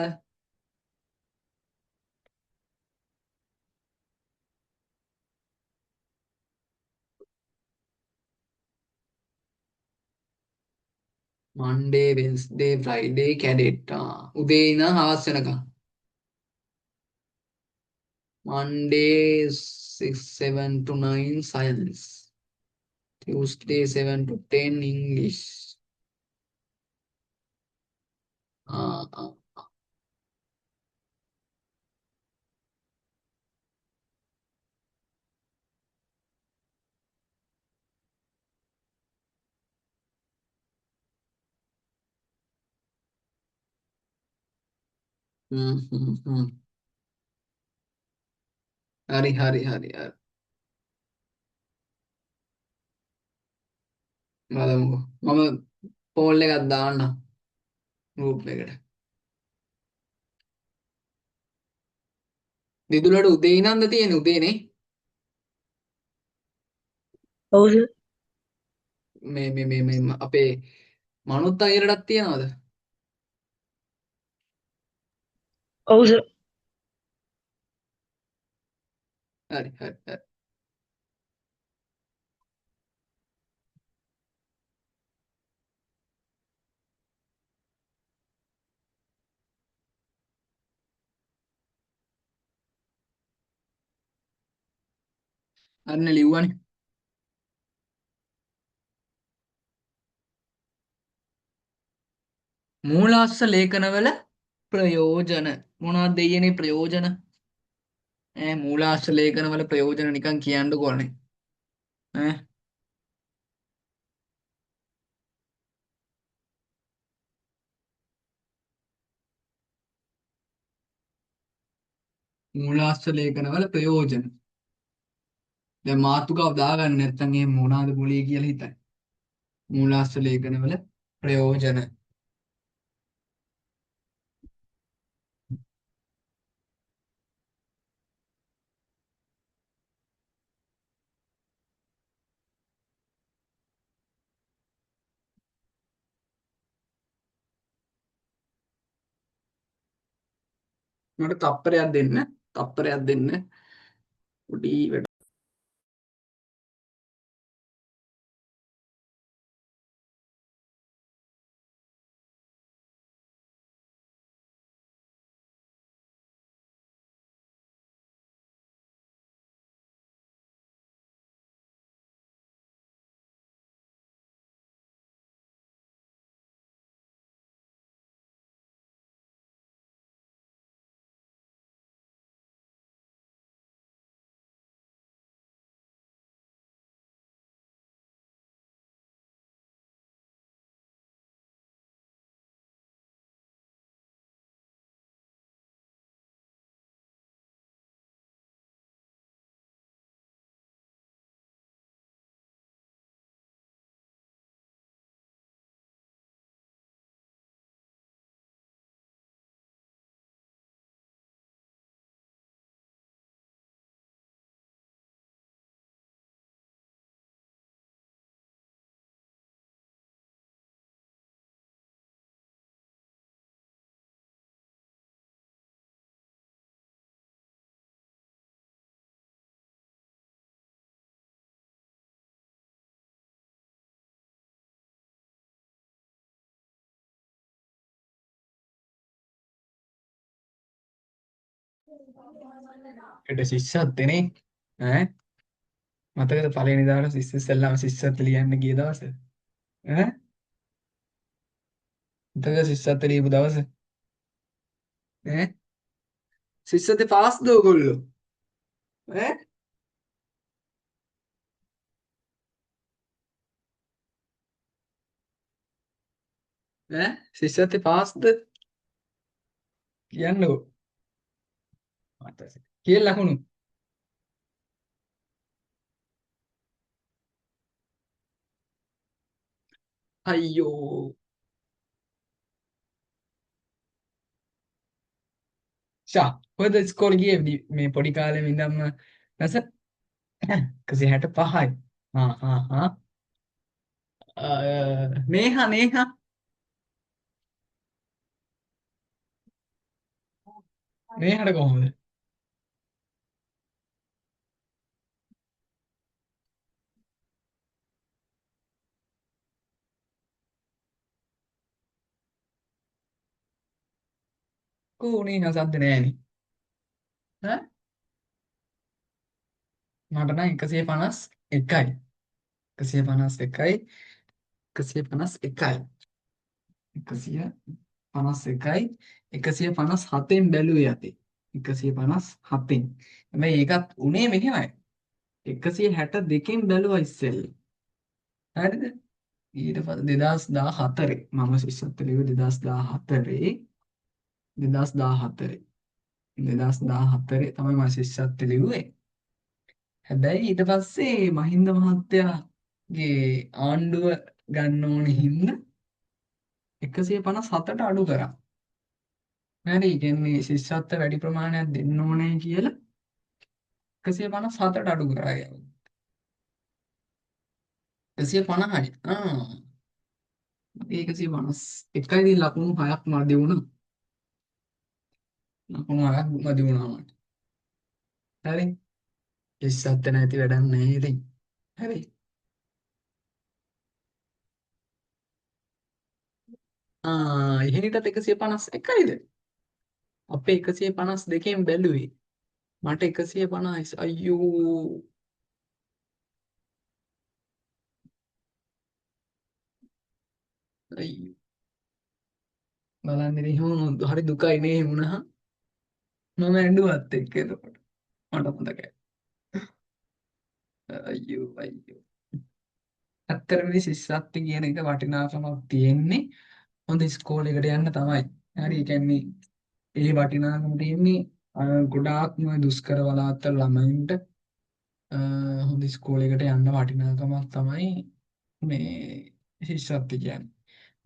Monday, Wednesday, Friday කැඩෙට්. උදේ ඉඳන් හවස වෙනකම්. Monday 6 7 to 9 science. Tuesday 7 to 10 English. Ah, ah. හ්ම්. හරි හරි හරි හරි. බලමුකෝ. මම පෝල් එකක් දාන්නම් ගෲප් එකට. දිදුලට උදේ ඉඳන්ද තියෙන්නේ උදේනේ. ඔව් සර්. මේ අපේ මනුත් අයියලටත් තියනවද? ඔව් සර්. හරි හරි හරි. අන්න ලිව්වනේ. මූලාශ්‍ර ලේඛනවල ප්‍රයෝජන මොනවද දෙයනේ ප්‍රයෝජන? මූලාශ්‍ර ලේඛනවල ප්‍රයෝජන නිකන් කියන්නකෝ අනේ. ඈ මූලාශ්‍ර ලේඛනවල ප්‍රයෝජන. දැන් මාතෘකාව දාගන්න නැත්නම් එහෙම මොනවාද මොලේ කියලා හිතයි. මූලාශ්‍ර ලේඛනවල ප්‍රයෝජන. මට තප්පරයක් දෙන්න. තප්පරයක් දෙන්න. පොඩි වැඩ. ඒට ශිෂ්‍යත්වනේ ඈ මතකද පළවෙනි දවසේ ඉස්සෙල්ලාම ශිෂ්‍යත්ව ලියන්න ගිය දවසේ ඈ මතකද ශිෂ්‍යත්ව ලියපු දවසේ ඈ ශිෂ්‍යත්ව පාස්ද ඔයගොල්ලෝ ඈ ඈ ශිෂ්‍යත්ව පාස්ද කියන්නකෝ මට කියලා ලකුණු අයියෝ ෂා කොහෙද ඉස්කෝලේ ගියේ මේ පොඩි කාලේ ඉඳන්ම නැස 165යි හා නේහා නේහා නේහාට කොහොමද කෝ නේහා සද්ද නෑනේ ඈ මට නම් 151යි 151යි 151යි 151යි 157න් බැලුවේ යතේ 157න් හැබැයි ඒකත් උනේ මෙහෙමයි 162කින් බැලුවා ඉස්සෙල්ලා හරිද ඊට පස්සේ 2014 මම ශිෂ්‍යත්ව ලිව්වේ 2014 2014 2014 තමයි මම ශිෂ්‍යත්ව ලිව්වේ. හැබැයි ඊට පස්සේ මහින්ද මහත්තයාගේ ආණ්ඩුව ගන්න ඕන හින්දා 157ට අඩු කරා. හරි, ඒ කියන්නේ ශිෂ්‍යත්ව වැඩි ප්‍රමාණයක් දෙන්න ඕනේ කියලා 157ට අඩු කරා. 150යි. 151යි ලකුණු 6ක් මදි වුණා. ලකුණු 6ක් මදි වුණා මට. හරි. ශිෂ්‍යත්ව නැති වැඩක් නැහැ ඉතින්. හරි. ඉහෙනිටත් 151යිද? අපේ 152න් බැලුවේ. මට 150යි. අයියෝ. අයියෝ. බලන්න ඉතින් එහෙම හරි දුකයි නේ එහෙම වුණා. මම ඇඬුවත් එක්ක එතකොට. මට මතකයි. අයියෝ අයියෝ. ඇත්තටම මේ ශිෂ්‍යත්ව කියන එක වටිනාකමක් තියෙන්නේ හොඳ ඉස්කෝලේකට යන්න තමයි. හරි, ඒ කියන්නේ ඒ වටිනාකම තියෙන්නේ ගොඩාක්ම දුෂ්කර පළාත්වල ළමයින්ට හොඳ ඉස්කෝලේකට යන්න වටිනාකමක් තමයි මේ ශිෂ්‍යත්ව කියන්නේ.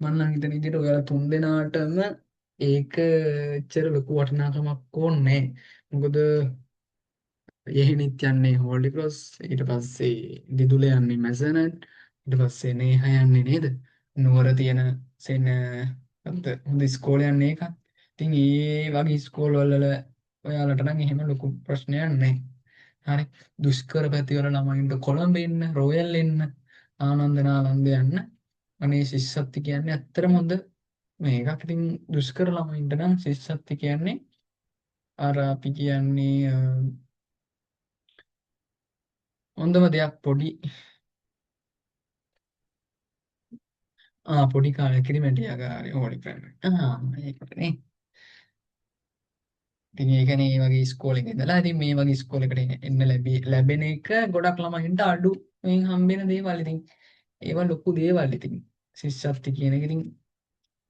මම නම් හිතන විදිහට ඔයාලා තුන් දෙනාටම ඒක එච්චර ලොකු වටිනාකමක් ඕනේ. මොකද යෙහෙනිත් යන්නේ හෝලි ක්‍රොස්, ඊට පස්සේ දිදුල යන්නේ මැසනට්, ඊට පස්සේ නේහ යන්නේ නේද? නුවර තියෙන සෙන හොඳ ඉස්කෝලේ යන්නේ ඒක. ඉතින් ඒ වගේ ඉස්කෝල වල ඔයාලට නම් එහෙම ලොකු ප්‍රශ්නයක් නැහැ. හරි. දුෂ්කර පැතිවල ළමයින්ට කොළඹ එන්න, රෝයල් එන්න, ආනන්ද නාලන්ද යන්න. අනේ ශිෂ්‍යත්ව කියන්නේ ඇත්තටම හොඳ මේකක්. ඉතින් දුෂ්කර ළමයින්ට නම් ශිෂ්‍යත්ව කියන්නේ අර අපි කියන්නේ හොඳම දෙයක්. පොඩි කාලේ කිරිමැටියාගාරේ හොලි ප්‍රයිමරි. ඒකටනේ. ඉතින් ඒකනේ මේ වගේ ඉස්කෝලේක ඉඳලා ඉතින් මේ වගේ ඉස්කෝලේකට එන්න ලැබෙන එක ගොඩක් ළමයින්ට අඩුවෙන් හම්බෙන දේවල්. ඉතින් ඒවා ලොකු දේවල්. ඉතින් ශිෂ්‍යත්ව කියන එක ඉතින්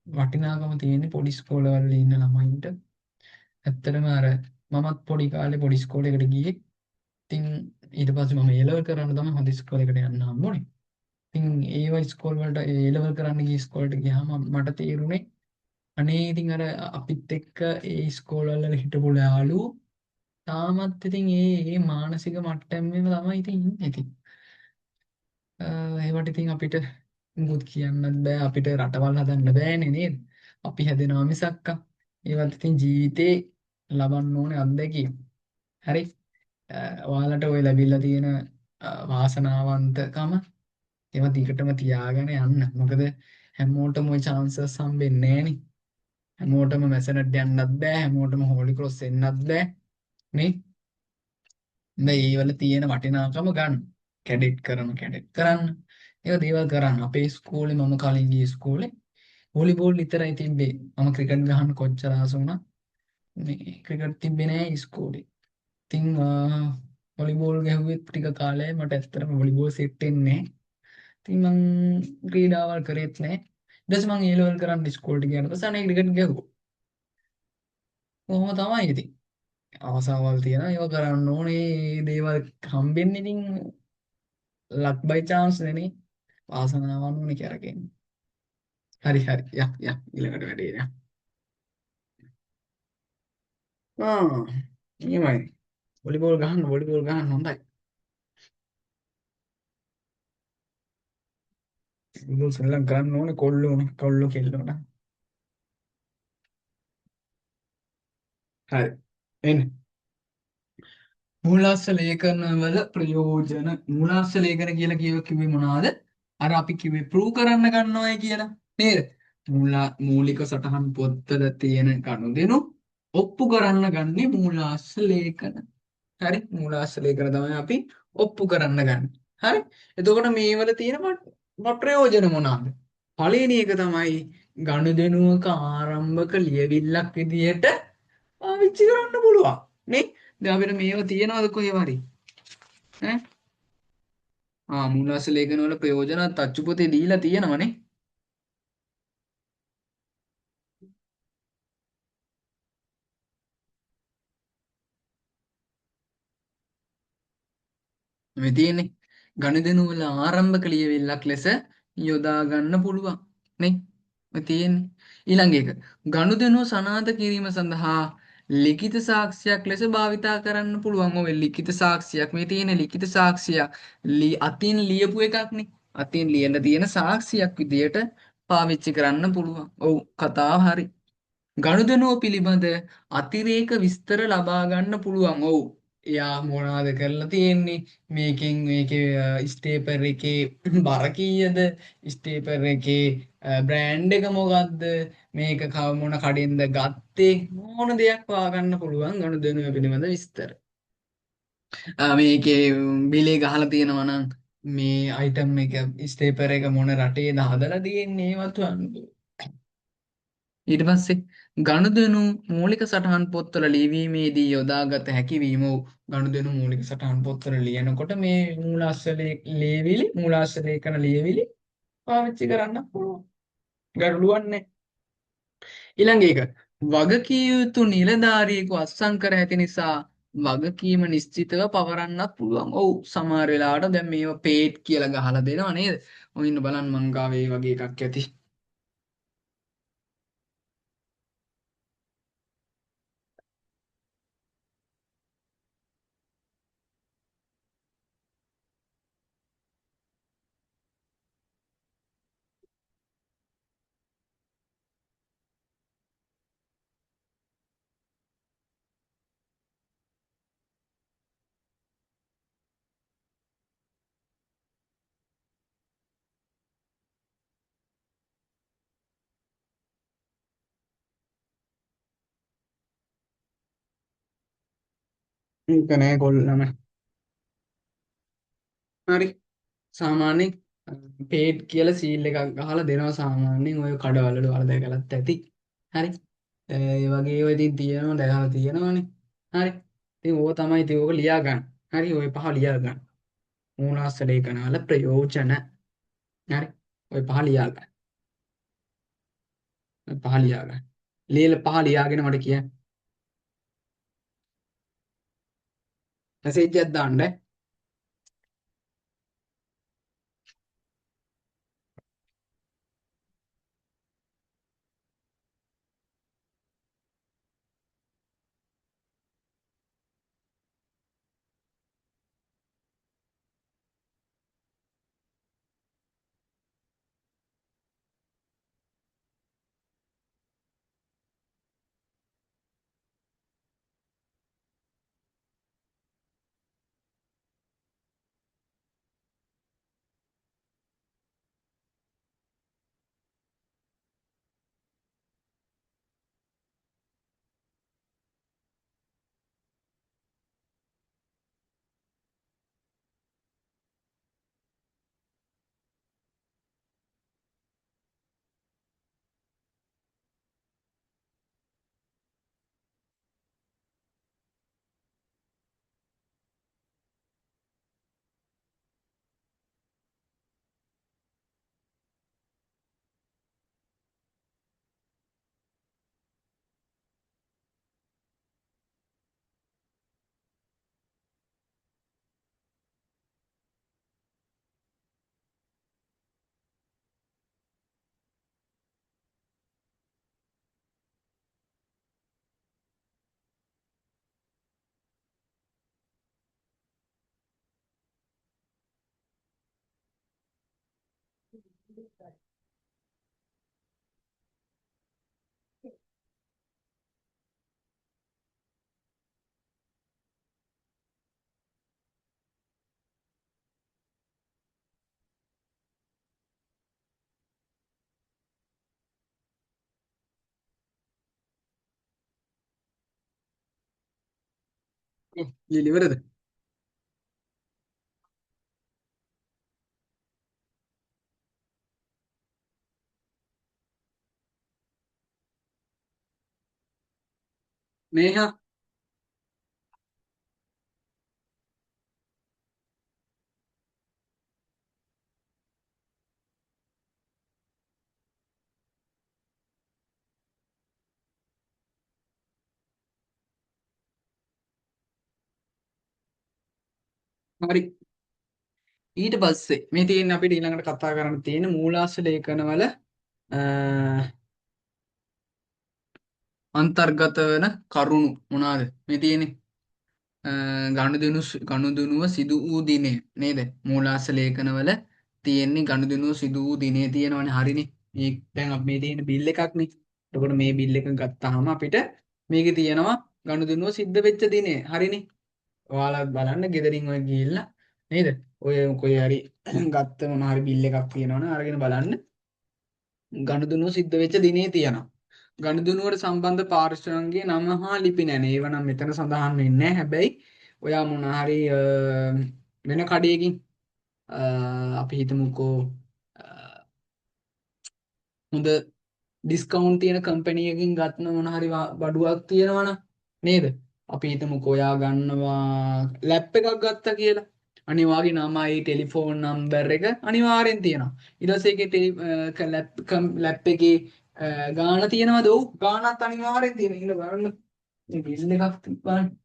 වටිනාකම තියෙන්නේ පොඩි ඉස්කෝලවල ඉන්න ළමයින්ට. ඇත්තටම අර මමත් පොඩි කාලේ පොඩි ඉස්කෝලේකට ගියේ. ඉතින් ඊට පස්සේ මම A-level කරන්න තමයි හොඳ ඉස්කෝලේකට යන්න හම්බුනේ. ඉතින් ඒවා ඉස්කෝල වලට A-level කරන්න ගිය ඉස්කෝලේට ගියාම මට තේරුනේ අනේ ඉතින් අර අපිත් එක්ක ඒ ඉස්කෝල වල හිටපු යාළුවෝ තාමත් ඉතින් ඒ මානසික මට්ටමේම තමයි ඉතින් ඉන්නේ ඉතින්. ඒවට ඉතින් අපිට මුකුත් කියන්නත් බෑ. අපිට රටවල් හදන්න බෑනේ නේද? අපි හැදෙනවා මිසක්ක. ඒවත් ඉතින් ජීවිතේ ලබන්න ඕනේ අත්දැකීම්. හරි. ඔයාලට ওই ලැබිලා තියෙන වාසනාවන්තකම ඒවා දිගටම තියාගෙන යන්න. මොකද හැමෝටම ওই chances හම්බෙන්නේ නෑනේ. හැමෝටම මැසනට් යන්නත් බෑ. හැමෝටම හෝලි ක්‍රොස් එන්නත් බෑ. නේ? මේ වල තියෙන වටිනාකම ගන්න. කැඩෙට් කරන්න. ඒක දේවල් කරන්න. අපේ ඉස්කෝලේ මම කලින් ගිය ඉස්කෝලේ වොලිබෝල් විතරයි තිබ්බේ. මම ක්‍රිකට් ගහන්න කොච්චර ආස වුණා. මේ ක්‍රිකට් තිබ්බේ නෑ ඉස්කෝලේ. ඉතින් වොලිබෝල් ගැහුවෙත් ටික කාලයක් මට ඇත්තටම වොලිබෝල් සෙට් වෙන්නේ නෑ. ඉතින් මං ක්‍රීඩාවල් කරෙත් නෑ. ඊට පස්සේ මං A level කරන්න ඉස්කෝලේට ගියාට පස්සේ අනේ ක්‍රිකට් ගැහුවා. කොහොම තමයි ඉතින්. ආසාවල් තියෙනවා ඒවා කරන්න ඕනේ. ඒ දේවල් හම්බෙන්නේ ඉතින් ලක් බයි chance නෙනේ. වාසනාවන් ඕනේ කරගෙන. හරි හරි. යා ඊළඟට වැඩේ යා. එහෙමයි. වොලිබෝල් ගහන්න හොඳයි. වොලිබෝල් සෙල්ලම් කරන්න ඕනේ කොල්ලෝ කෙල්ලෝ නා. හරි. එන්න. මූලාශ්‍ර ලේඛන වල ප්‍රයෝජන. මූලාශ්‍ර ලේඛන කියලා කිව්වේ මොනවාද? අර අපි කිව්වේ ප්‍රූව් කරන්න ගන්නවයි කියලා නේද? මූලික සටහන් පොත්වල තියෙන ගනුදෙනු ඔප්පු කරන්න ගන්නේ මූලාශ්‍ර ලේඛන. හරි, මූලාශ්‍ර ලේඛන තමයි අපි ඔප්පු කරන්න ගන්න. හරි. එතකොට මේවල තියෙන ප්‍රයෝජන මොනවාද? පළවෙනි එක තමයි ගනුදෙනුවක ආරම්භක ලියවිල්ලක් විදියට පාවිච්චි කරන්න පුළුවන්. නේ? දැන් අපිට මේව තියෙනවද කොහේ හරි? ඈ? මූලාශ්‍ර ලේඛන වල ප්‍රයෝජනත් අච්චු පොතේ දීලා තියෙනවනේ. මේ තියෙන්නේ ගනුදෙනු වල ආරම්භක ලියවිල්ලක් ලෙස යොදා ගන්න පුළුවන් නේ. මේ තියෙන්නේ ඊළඟ එක ගනුදෙනුව සනාථ කිරීම සඳහා ලිඛිත සාක්ෂියක් ලෙස භාවිතා කරන්න පුළුවන්. ඔය ලිඛිත සාක්ෂියක් මේ තියෙන ලිඛිත සාක්ෂියක් අතින් ලියපු එකක්නේ. අතින් ලියලා තියෙන සාක්ෂියක් විදියට පාවිච්චි කරන්න පුළුවන්. ඔව් කතාව හරි. ගනුදෙනුව පිළිබඳ අතිරේක විස්තර ලබා ගන්න පුළුවන්. ඔව්. එයා මොනවද කරලා තියෙන්නේ? මේකේ ස්ටේපර් එකේ බර කීයද? ස්ටේපර් එකේ බ්‍රෑන්ඩ් එක මොකද්ද? මේක මොන කඩෙන්ද ගත්තේ? මොන දෙයක් හොයාගන්න පුළුවන් ගනුදෙනුව පිළිබඳ විස්තර. මේකේ බිලේ ගහලා තියෙනවා නම් මේ අයිටම් එක ස්ටේපර් එක මොන රටේද හදලා තියෙන්නේ ඒවත් හොයන්න පුළුවන්. ඊට පස්සේ ගනුදෙනු මූලික සටහන් පොත්වල ලියවීමේදී යොදාගත හැකි වීම ගනුදෙනු මූලික සටහන් පොත්වල ලියනකොට මේ මූලාශ්‍ර ලේඛන ලියවිලි පාවිච්චි කරන්න පුළුවන්. ගැටලුවක් නැහැ. ඊළඟ එක වගකිය යුතු නිලධාරියෙකු අත්සන් කර ඇති නිසා වගකීම නිශ්චිතව පවරන්නත් පුළුවන්. ඔව් සමහර වෙලාවට දැන් මේවා පේඩ් කියලා ගහලා දෙනවා නේද? ඔන්න බලන්න මං ගාවේ වගේ එකක් ඇති. ඒක නෑ කොල්ලම. හරි. සාමාන්‍යයෙන් පේඩ් කියලා සීල් එකක් ගහලා දෙනවා සාමාන්‍යයෙන් ඔය කඩවල වල දැකලත් ඇති. හරි. ඒ වගේ ඒවා ඉතින් තියෙනවා දැකලා තියෙනවානේ. හරි. ඉතින් ඕක තමයි ඉතින් ඕක ලියා ගන්න. හරි ඔය පහ ලියා ගන්න. මූලාශ්‍ර ලේඛන වල ප්‍රයෝජන. හරි. ඔය පහ ලියා ගන්න. ඔය පහ ලියා ගන්න. ලියලා පහ ලියාගෙන මට කියන්න. මැසේජ් එකක් දාන්න. ලියලා ඉවරද? නේහා හරි. ඊට පස්සේ මේ තියෙන අපිට ඊළඟට කතා කරන්න තියෙන මූලාශ්‍ර ලේඛනවල අන්තර්ගත වෙන කරුණු මොනවාද මේ තියෙන්නේ? ගනුදෙනුව සිදු වූ දිනය නේද? මූලාශ්‍ර ලේඛනවල තියෙන්නේ ගනුදෙනුව සිදු වූ දිනේ තියෙනවනේ. හරිනේ. මේ දැන් අපි මේ තියෙන බිල් එකක්නේ. එතකොට මේ බිල් එක ගත්තාම අපිට මේකේ තියෙනවා ගනුදෙනුව සිද්ධ වෙච්ච දිනේ. හරිනේ. ඔයාලා බලන්න ගෙදරින් ඔය ගිහිල්ලා නේද? ඔය කොයි හරි ගත්ත මොන හරි බිල් එකක් තියෙනවනේ අරගෙන බලන්න ගනුදෙනුව සිද්ධ වෙච්ච දිනේ තියෙනවා. ගනුදෙනුවට සම්බන්ධ පාර්ශ්වයන්ගේ නම හා ලිපි නෑ. ඒව නම් මෙතන සඳහන් වෙන්නේ නැහැ. හැබැයි ඔයා මොන හරි වෙන කඩයකින් අපි හිතමුකෝ හොඳ ඩිස්කවුන්ට් තියෙන කම්පැනි එකකින් ගත්ත මොන හරි බඩුවක් තියෙනවනම් නේද? අපි හිතමුකෝ ඔයා ගන්නවා ලැප් එකක් ගත්තා කියලා. අනිවාර්ය නමයි ටෙලිෆෝන් නම්බර් එක අනිවාර්යෙන් තියෙනවා. ඊට පස්සේ ඒකේ ලැප් එකේ ගාණ තියෙනවද? ඔව් ගාණත් අනිවාර්යෙන් තියෙනවා. ඊළ බලන්න මේ බිල් එකක් තිබ්බානේ.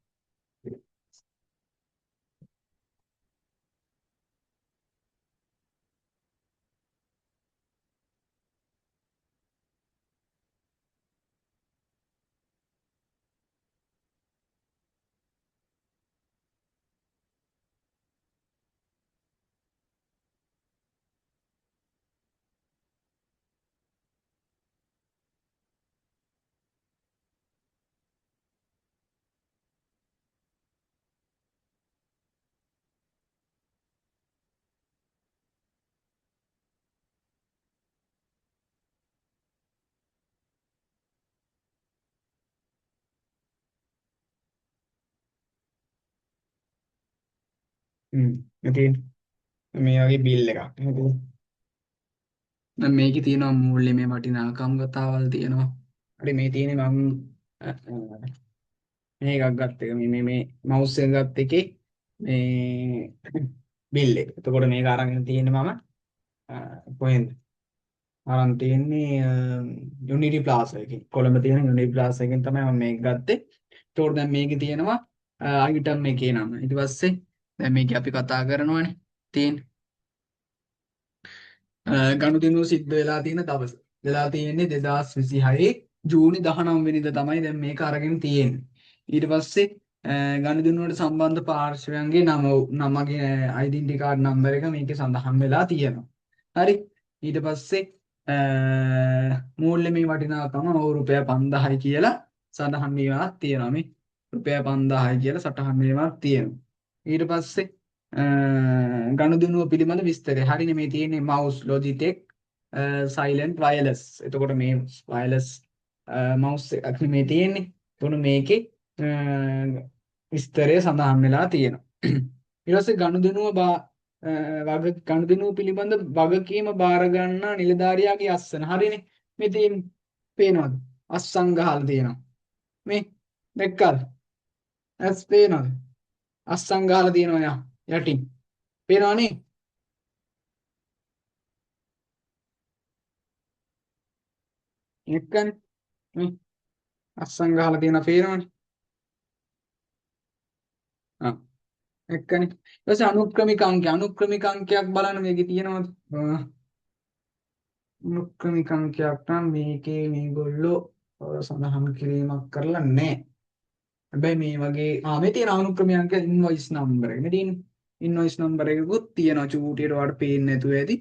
ඉතින් මේ වගේ බිල් එකක්. දැන් මේකේ තියෙනවා මූල්‍යමය වටිනාකම් කතාවල් තියෙනවා. හරි මේ තියෙන්නේ මම මේකක් ගත්ත එක මේ මවුස් එක ගත්ත එකේ මේ බිල් එක. එතකොට මේක අරගෙන තියෙන්නේ මම කොහෙන්ද? අරන් තියෙන්නේ යුනිටි ප්ලාසා එකකින්. කොළඹ තියෙන යුනිටි ප්ලාසා එකකින් තමයි මම මේක ගත්තේ. එතකොට දැන් මේකේ තියෙනවා අයිටම් එකේ නම. ඊට පස්සේ දැන් මේක අපි කතා කරනවානේ. තියෙන්නේ ගනුදෙනුව සිද්ධ වෙලා තියෙන දවස. වෙලා තියෙන්නේ 2026 ජූනි 19 වෙනිදා තමයි දැන් මේක අරගෙන තියෙන්නේ. ඊට පස්සේ ගනුදෙනුවට සම්බන්ධ පාර්ශ්වයන්ගේ නමගේ ඩෙන්ටි කාඩ් නම්බර එක මේකේ සඳහන් වෙලා තියෙනවා. හරි. ඊට පස්සේ මූල්‍යමය වටිනාකම රුපියල් 5000යි කියලා සඳහන් වීමක් තියෙනවා. මේ රුපියල් 5000යි කියලා සටහන් වීමක් තියෙනවා. ඊට පස්සේ ගනුදෙනුව පිළිබඳ විස්තරය. හරිනේ මේ තියෙන්නේ mouse Logitech silent wireless. එතකොට මේ wireless mouse එකක් මේ තියෙන්නේ. එතකොට මේකේ විස්තරය සඳහන් වෙලා තියෙනවා. ඊට පස්සේ ගනුදෙනුව පිළිබඳ වගකීම බාර ගන්නා නිලධාරියාගේ අස්සන. හරිනේ මේ තියෙන්නේ. පේනවද? අස්සන් ගහලා තියෙනවා. මේ දැක්කද? ඇස් පේනවද? අස්සන් ගහලා තියෙනවා යා. යටින් පේනවනේ. එක්කනේ මේ අස්සන් ගහලා තියෙන පේනවනේ. එක්කනේ. ඊට පස්සේ අනුක්‍රමික අංකයක් බලන්න මේකේ තියෙනවද? අනුක්‍රමික අංකයක් නම් මේකේ මේගොල්ලෝ සඳහන් කිරීමක් කරලා නැහැ. හැබැයි මේ වගේ මේ තියෙන අනුක්‍රමික අංක ඉන්වොයිස් නම්බර එක. මේ තියෙන ඉන්වොයිස් නම්බර එකකුත් තියෙනවා. චූටියට වඩ පේන්නේ නැතුව ඇති.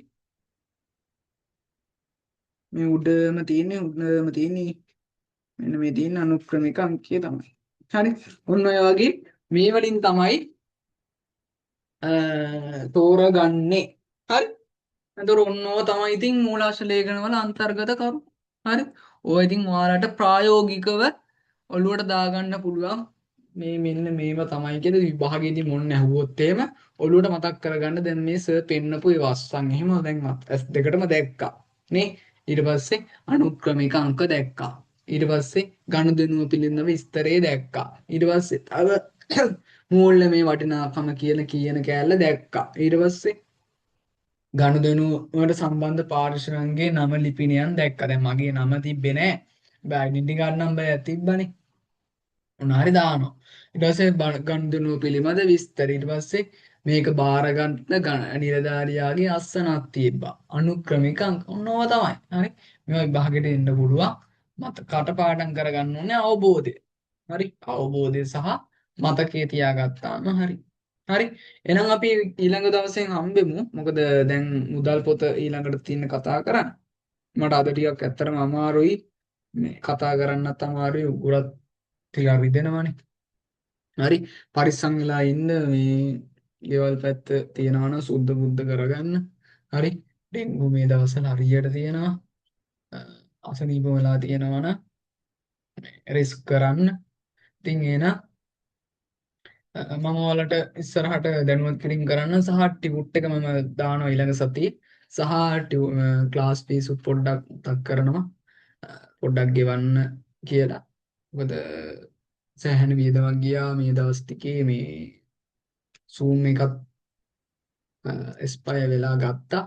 මේ උඩම තියෙන්නේ මෙන්න මේ තියෙන අනුක්‍රමික අංකය තමයි. හරි. ඔන්න ඔය වගේ මේ වලින් තමයි තෝරගන්නේ. හරි. එතකොට ඔන්න ඕවා තමයි ඉතින් මූලාශ්‍ර ලේඛනවල අන්තර්ගත කරු. හරි. ඔය ඉතින් ඔයාලට ප්‍රායෝගිකව ඔළුවට දාගන්න පුළුවන් මේ මෙන්න මේව තමයි කියලා විභාගයේදී මොන්න ඇහුවොත් එහෙම ඔළුවට මතක් කරගන්න දැන් මේ සර් පෙන්නපු ඒ වස්සන් එහෙම දැන් S2ටම දැක්කා නේ. ඊට පස්සේ අනුක්‍රමික අංක දැක්කා. ඊට පස්සේ ගනුදෙනුව පිළිබඳ විස්තරය දැක්කා. ඊට පස්සේ තව මූල්‍යමය වටිනාකම කියන කෑල්ල දැක්කා. ඊට පස්සේ ගනුදෙනුවට සම්බන්ධ පාර්ශ්වයන්ගේ නම ලිපිනයන් දැක්කා. දැන් මගේ නම තිබ්බේ නෑ. හැබැයි ඩෙන්ටි කාඩ් නම්බරයක් තිබ්බනේ. මොන හරි දානවා. ඊට පස්සේ ගනුදෙනුව පිළිබඳ විස්තර. ඊට පස්සේ මේක බාරගන්න නිලධාරියාගේ අස්සනක් තිබ්බා. අනුක්‍රමික අංක ඔන්නෝව තමයි. හරි. මේවා විභාගෙට එන්න පුළුවන්. මත කටපාඩම් කරගන්න ඕනේ අවබෝධය. හරි. අවබෝධය සහ මතකයේ තියාගත්තාම හරි. හරි. එහෙනම් අපි ඊළඟ දවසෙන් හම්බෙමු. මොකද දැන් මුදල් පොත ඊළඟට තියෙන කතා කරන්න. මට අද ටිකක් ඇත්තටම අමාරුයි. මේ කතා කරන්නත් අමාරුයි. උගුරත් ටිකක් රිදෙනවනේ. හරි. පරිස්සම් වෙලා ඉන්න මේ ගෙවල් පැත්ත තියනවා නම් සුද්ධ බුද්ධ කරගන්න. හරි. ඩෙන්ගු මේ දවස්වල හරියට තියෙනවා. අසනීප වෙලා තියෙනවා නම් රිස්ක් කරන්න. ඉතින් එහෙනම් මම ඔයාලට ඉස්සරහට දැනුවත් කිරීම කරන්න සහ ටියුට් එක මම දානවා ඊළඟ සතියේ සහ ක්ලාස් ෆීස් පොඩ්ඩක් මතක් කරනවා පොඩ්ඩක් ගෙවන්න කියලා. මොකද සෑහෙන වියදමක් ගියා මේ දවස් ටිකේ මේ Zoom එකත් එස්පයර් වෙලා ගත්තා.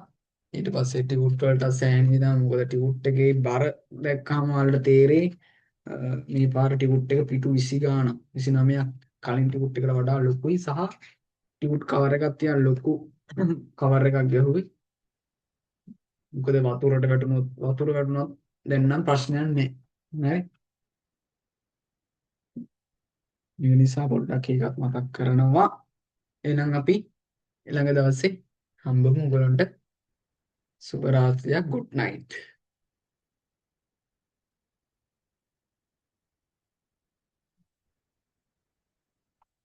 ඊට පස්සේ ටියුට් වලට සෑහෙන වියදම් මොකද ටියුට් එකේ බර දැක්කම ඔයාලට තේරෙයි මේ පාර ටියුට් එක පිටු 20 ගාණක් 29ක් කලින් ටියුට් එකට වඩා ලොකුයි සහ ටියුට් කවර් එකක් තියන ලොකු කවර් එකක් ගැහුවේ. මොකද වතුර වැටුනොත් දැන් නම් ප්‍රශ්නයක් නැහැ. මේ නිසා පොඩ්ඩක් ඒකත් මතක් කරනවා. එහෙනම් අපි ඊළඟ දවසේ හම්බෙමු. ඔයගලන්ට සුබ රාත්‍රියක්. good night.